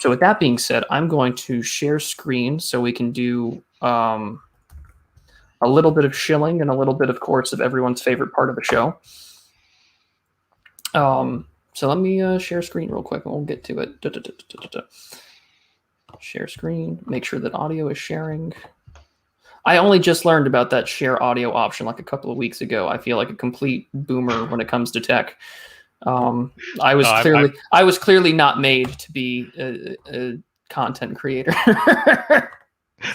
[SPEAKER 1] So with that being said, I'm going to share screen so we can do a little bit of shilling and a little bit, of course, of everyone's favorite part of the show. So let me share screen real quick and we'll get to it. Share screen, make sure that audio is sharing. I only just learned about that share audio option like a couple of weeks ago. I feel like a complete boomer when it comes to tech. I was clearly not made to be a content creator.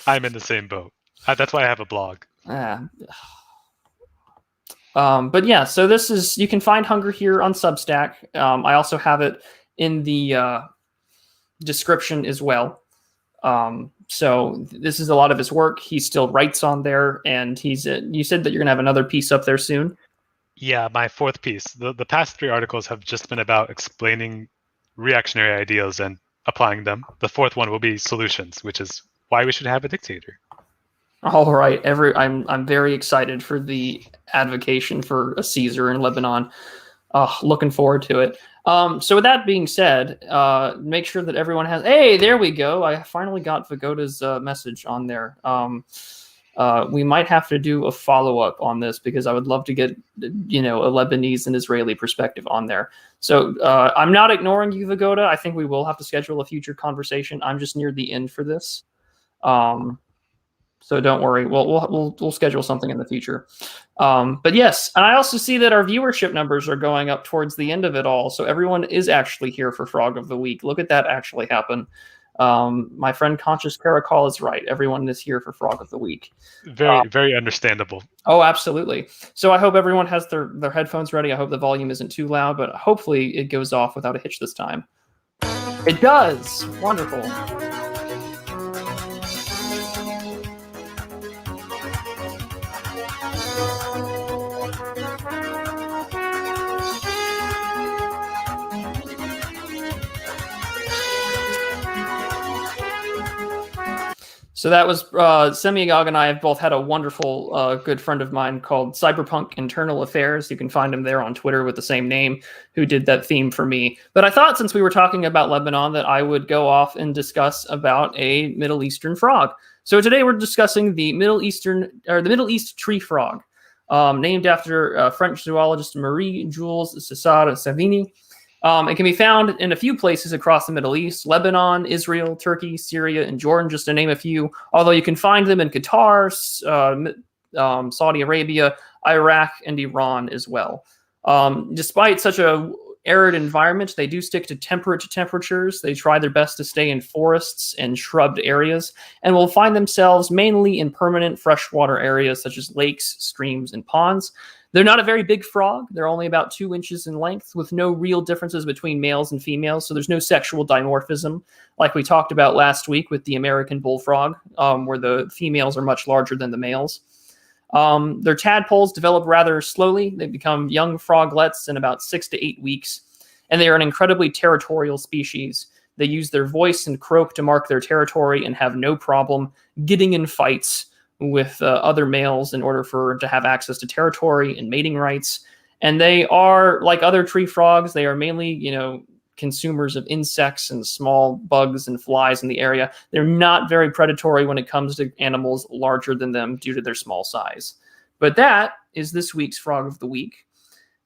[SPEAKER 2] I'm in the same boat. That's why I have a blog.
[SPEAKER 1] But yeah, so this is, you can find Hunger here on Substack. I also have it in the description as well. So this is a lot of his work. He still writes on there, and you said that you're gonna have another piece up there soon.
[SPEAKER 2] Yeah, my fourth piece. The past 3 articles have just been about explaining reactionary ideals and applying them. The fourth one will be solutions, which is why we should have a dictator.
[SPEAKER 1] All right, I'm very excited for the advocation for a Caesar in Lebanon. Looking forward to it. So with that being said, make sure that everyone has. Hey, there we go. I finally got Vagoda's message on there. We might have to do a follow-up on this because I would love to get, a Lebanese and Israeli perspective on there. So I'm not ignoring you, Vagoda. I think we will have to schedule a future conversation. I'm just near the end for this. So don't worry. We'll schedule something in the future. But yes, and I also see that our viewership numbers are going up towards the end of it all. So everyone is actually here for Frog of the Week. Look at that actually happen. My friend Conscious Caracol is right. Everyone is here for Frog of the Week.
[SPEAKER 2] Very understandable.
[SPEAKER 1] Oh, absolutely. So I hope everyone has their headphones ready. I hope the volume isn't too loud, but hopefully it goes off without a hitch this time. It does. Wonderful. So that was Semiagog and I have both had a wonderful good friend of mine called Cyberpunk Internal Affairs. You can find him there on Twitter with the same name, who did that theme for me. But I thought since we were talking about Lebanon that I would go off and discuss about a Middle Eastern frog. So today we're discussing the Middle East tree frog, named after French zoologist Marie-Jules César-Savigny. It can be found in a few places across the Middle East: Lebanon, Israel, Turkey, Syria, and Jordan, just to name a few. Although you can find them in Qatar, Saudi Arabia, Iraq, and Iran as well. Despite such a arid environment, they do stick to temperate temperatures. They try their best to stay in forests and shrubbed areas, and will find themselves mainly in permanent freshwater areas such as lakes, streams, and ponds. They're not a very big frog. They're only about 2 inches in length, with no real differences between males and females. So there's no sexual dimorphism, like we talked about last week with the American bullfrog, where the females are much larger than the males. Their tadpoles develop rather slowly. They become young froglets in about 6 to 8 weeks, and they are an incredibly territorial species. They use their voice and croak to mark their territory and have no problem getting in fights with other males in order to have access to territory and mating rights. And they are, like other tree frogs, they are mainly, consumers of insects and small bugs and flies in the area. They're not very predatory when it comes to animals larger than them due to their small size. But that is this week's Frog of the Week.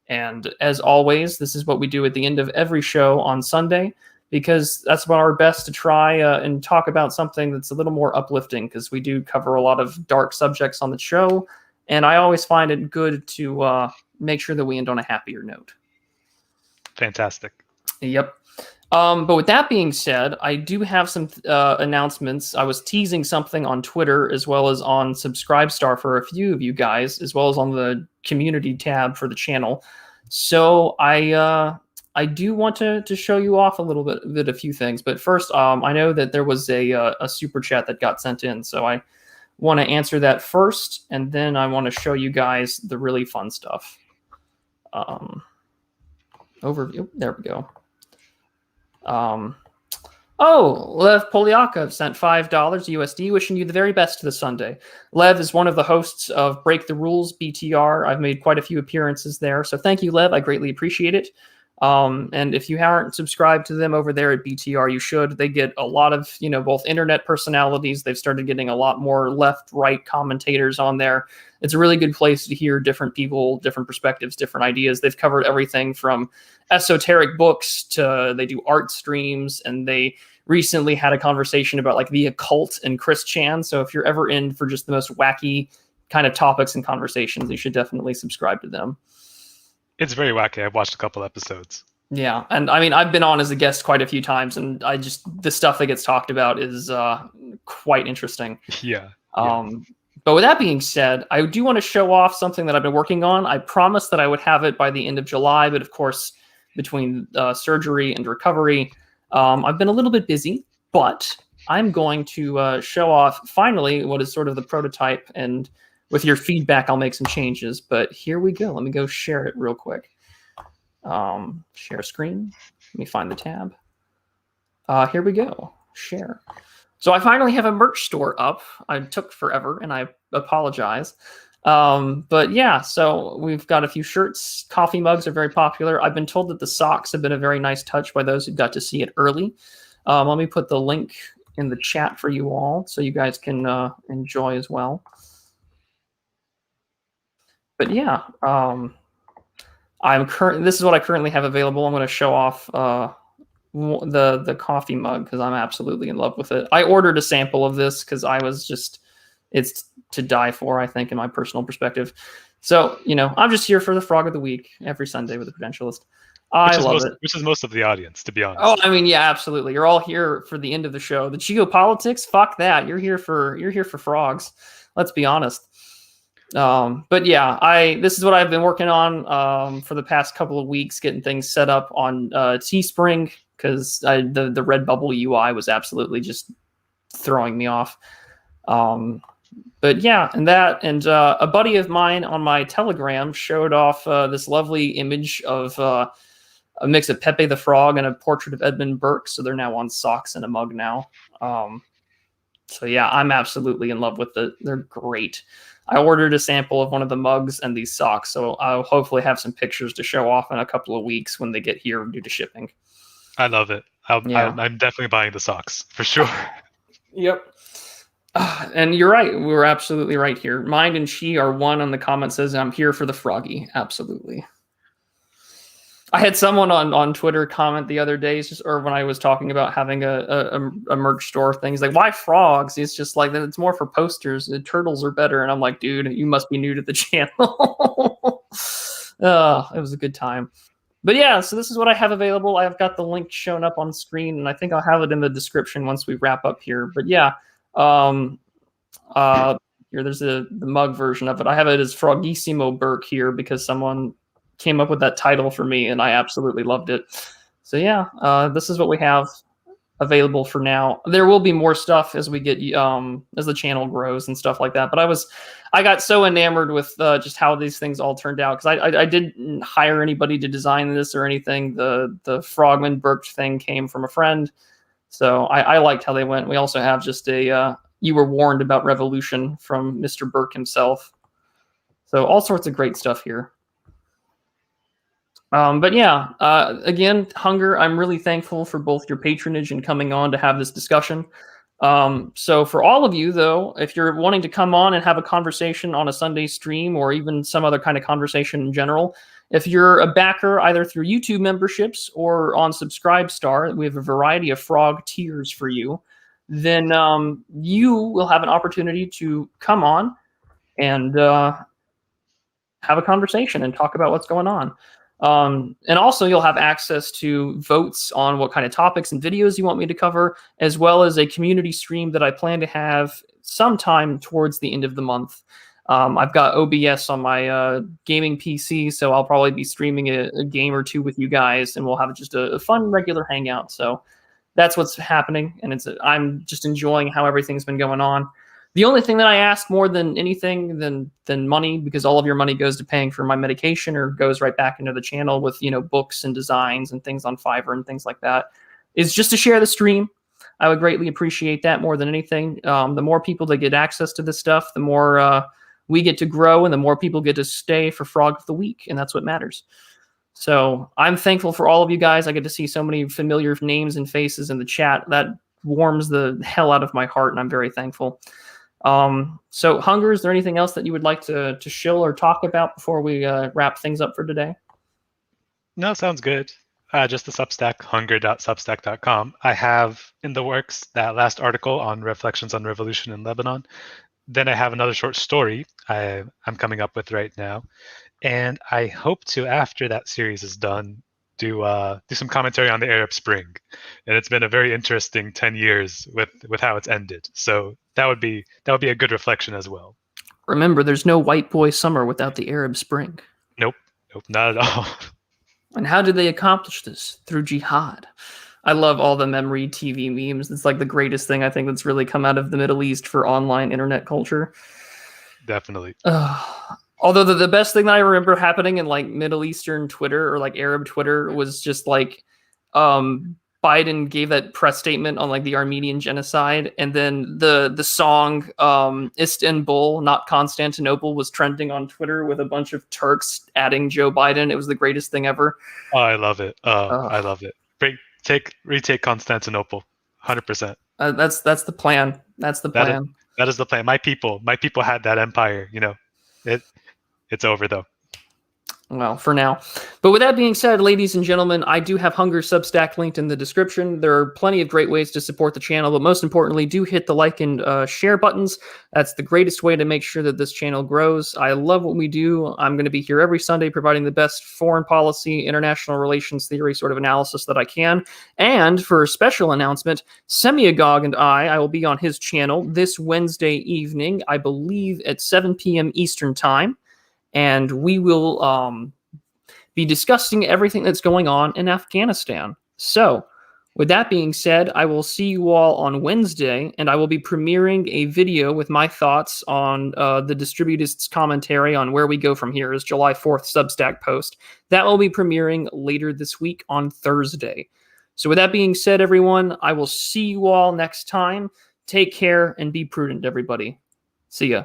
[SPEAKER 1] And as always, this is what we do at the end of every show on Sunday, because that's about our best to try and talk about something that's a little more uplifting, because we do cover a lot of dark subjects on the show, and I always find it good to make sure that we end on a happier note.
[SPEAKER 2] Fantastic.
[SPEAKER 1] Yep. But with that being said, I do have some announcements. I was teasing something on Twitter as well as on Subscribestar for a few of you guys, as well as on the community tab for the channel. So I do want to show you off a little bit a few things, but first, I know that there was a super chat that got sent in, so I want to answer that first, and then I want to show you guys the really fun stuff. Overview. There we go. Oh, Lev Polyakov sent $5 USD, wishing you the very best this Sunday. Lev is one of the hosts of Break the Rules BTR. I've made quite a few appearances there, so thank you, Lev. I greatly appreciate it. And if you aren't subscribed to them over there at BTR, you should. They get a lot of, both internet personalities. They've started getting a lot more left-right commentators on there. It's a really good place to hear different people, different perspectives, different ideas. They've covered everything from esoteric books to they do art streams, and they recently had a conversation about like the occult and Chris Chan. So if you're ever in for just the most wacky kind of topics and conversations, you should definitely subscribe to them.
[SPEAKER 2] It's very wacky. I've watched a couple episodes.
[SPEAKER 1] Yeah, and I mean, I've been on as a guest quite a few times, and the stuff that gets talked about is quite interesting.
[SPEAKER 2] Yeah.
[SPEAKER 1] But with that being said, I do want to show off something that I've been working on. I promised that I would have it by the end of July, but of course, between surgery and recovery, I've been a little bit busy, but I'm going to show off finally what is sort of the prototype, and with your feedback, I'll make some changes. But here we go. Let me go share it real quick. Share screen. Let me find the tab. Here we go. Share. So I finally have a merch store up. It took forever, and I apologize. But yeah, so we've got a few shirts. Coffee mugs are very popular. I've been told that the socks have been a very nice touch by those who got to see it early. Let me put the link in the chat for you all so you guys can enjoy as well. But yeah, this is what I currently have available. I'm going to show off the coffee mug because I'm absolutely in love with it. I ordered a sample of this because it's to die for, I think, in my personal perspective. So, I'm just here for the Frog of the Week every Sunday with the Credentialist. I love it.
[SPEAKER 2] Which is most of the audience, to be honest.
[SPEAKER 1] Oh, I mean, yeah, absolutely. You're all here for the end of the show. The geopolitics, fuck that. You're here for frogs. Let's be honest. But yeah, this is what I've been working on for the past couple of weeks, getting things set up on Teespring because the Redbubble UI was absolutely just throwing me off. But yeah, and a buddy of mine on my Telegram showed off this lovely image of a mix of Pepe the Frog and a portrait of Edmund Burke. So they're now on socks and a mug now. So yeah, I'm absolutely in love with it. They're great. I ordered a sample of one of the mugs and these socks, so I'll hopefully have some pictures to show off in a couple of weeks when they get here due to shipping.
[SPEAKER 2] I love it. I'm definitely buying the socks for sure.
[SPEAKER 1] Yep. And you're right. We were absolutely right here. Mind and She are one on the comment says, I'm here for the froggy. Absolutely. I had someone on Twitter comment the other day, or when I was talking about having a merch store thing. He's like, why frogs? It's just like, it's more for posters. The turtles are better. And I'm like, dude, you must be new to the channel. It was a good time. But yeah, so this is what I have available. I've got the link shown up on screen, and I think I'll have it in the description once we wrap up here. But yeah, here there's the mug version of it. I have it as Frogissimo Burke here because someone came up with that title for me, and I absolutely loved it. So yeah, this is what we have available for now. There will be more stuff as we get as the channel grows and stuff like that. But I got so enamored with just how these things all turned out because I didn't hire anybody to design this or anything. The Frogman Burke thing came from a friend, so I liked how they went. We also have just a "You Were Warned About Revolution" from Mr. Burke himself. So all sorts of great stuff here. But yeah, again, Hunger, I'm really thankful for both your patronage and coming on to have this discussion. So for all of you, though, if you're wanting to come on and have a conversation on a Sunday stream or even some other kind of conversation in general, if you're a backer either through YouTube memberships or on Subscribestar, we have a variety of frog tiers for you, then you will have an opportunity to come on and have a conversation and talk about what's going on. And also you'll have access to votes on what kind of topics and videos you want me to cover, as well as a community stream that I plan to have sometime towards the end of the month. I've got OBS on my gaming PC, so I'll probably be streaming a game or two with you guys, and we'll have just a fun regular hangout. So that's what's happening, and I'm just enjoying how everything's been going on. The only thing that I ask more than anything than money, because all of your money goes to paying for my medication or goes right back into the channel with, books and designs and things on Fiverr and things like that, is just to share the stream. I would greatly appreciate that more than anything. The more people that get access to this stuff, the more we get to grow, and the more people get to stay for Frog of the Week, and that's what matters. So I'm thankful for all of you guys. I get to see so many familiar names and faces in the chat. That warms the hell out of my heart, and I'm very thankful. So Hunger, is there anything else that you would like to shill or talk about before we wrap things up for today?
[SPEAKER 2] No, sounds good. Just the Substack, hunger.substack.com. I have in the works that last article on reflections on revolution in Lebanon. Then I have another short story I'm coming up with right now. And I hope to, after that series is done, do some commentary on the Arab Spring. And it's been a very interesting 10 years with how it's ended. So that would be a good reflection as well.
[SPEAKER 1] Remember, there's no white boy summer without the Arab Spring.
[SPEAKER 2] Nope, not at all.
[SPEAKER 1] And how did they accomplish this? Through jihad. I love all the memory TV memes. It's like the greatest thing I think that's really come out of the Middle East for online internet culture.
[SPEAKER 2] Definitely.
[SPEAKER 1] Although the best thing that I remember happening in like Middle Eastern Twitter or like Arab Twitter was just like Biden gave that press statement on like the Armenian genocide, and then the song Istanbul, not Constantinople, was trending on Twitter with a bunch of Turks adding Joe Biden. It was the greatest thing ever.
[SPEAKER 2] Oh, I love it. I love it. Retake Constantinople, 100%.
[SPEAKER 1] That's the plan. That's the plan.
[SPEAKER 2] That is the plan. My people had that empire. It's over though.
[SPEAKER 1] Well, for now. But with that being said, ladies and gentlemen, I do have Hunger Substack linked in the description. There are plenty of great ways to support the channel, but most importantly, do hit the like and share buttons. That's the greatest way to make sure that this channel grows. I love what we do. I'm going to be here every Sunday providing the best foreign policy, international relations theory sort of analysis that I can. And for a special announcement, Semiagog and I will be on his channel this Wednesday evening, I believe at 7 p.m. Eastern Time. And we will be discussing everything that's going on in Afghanistan. So, with that being said, I will see you all on Wednesday, and I will be premiering a video with my thoughts on the Distributists' commentary on where we go from here, is July 4th Substack post. That will be premiering later this week on Thursday. So with that being said, everyone, I will see you all next time. Take care and be prudent, everybody. See ya.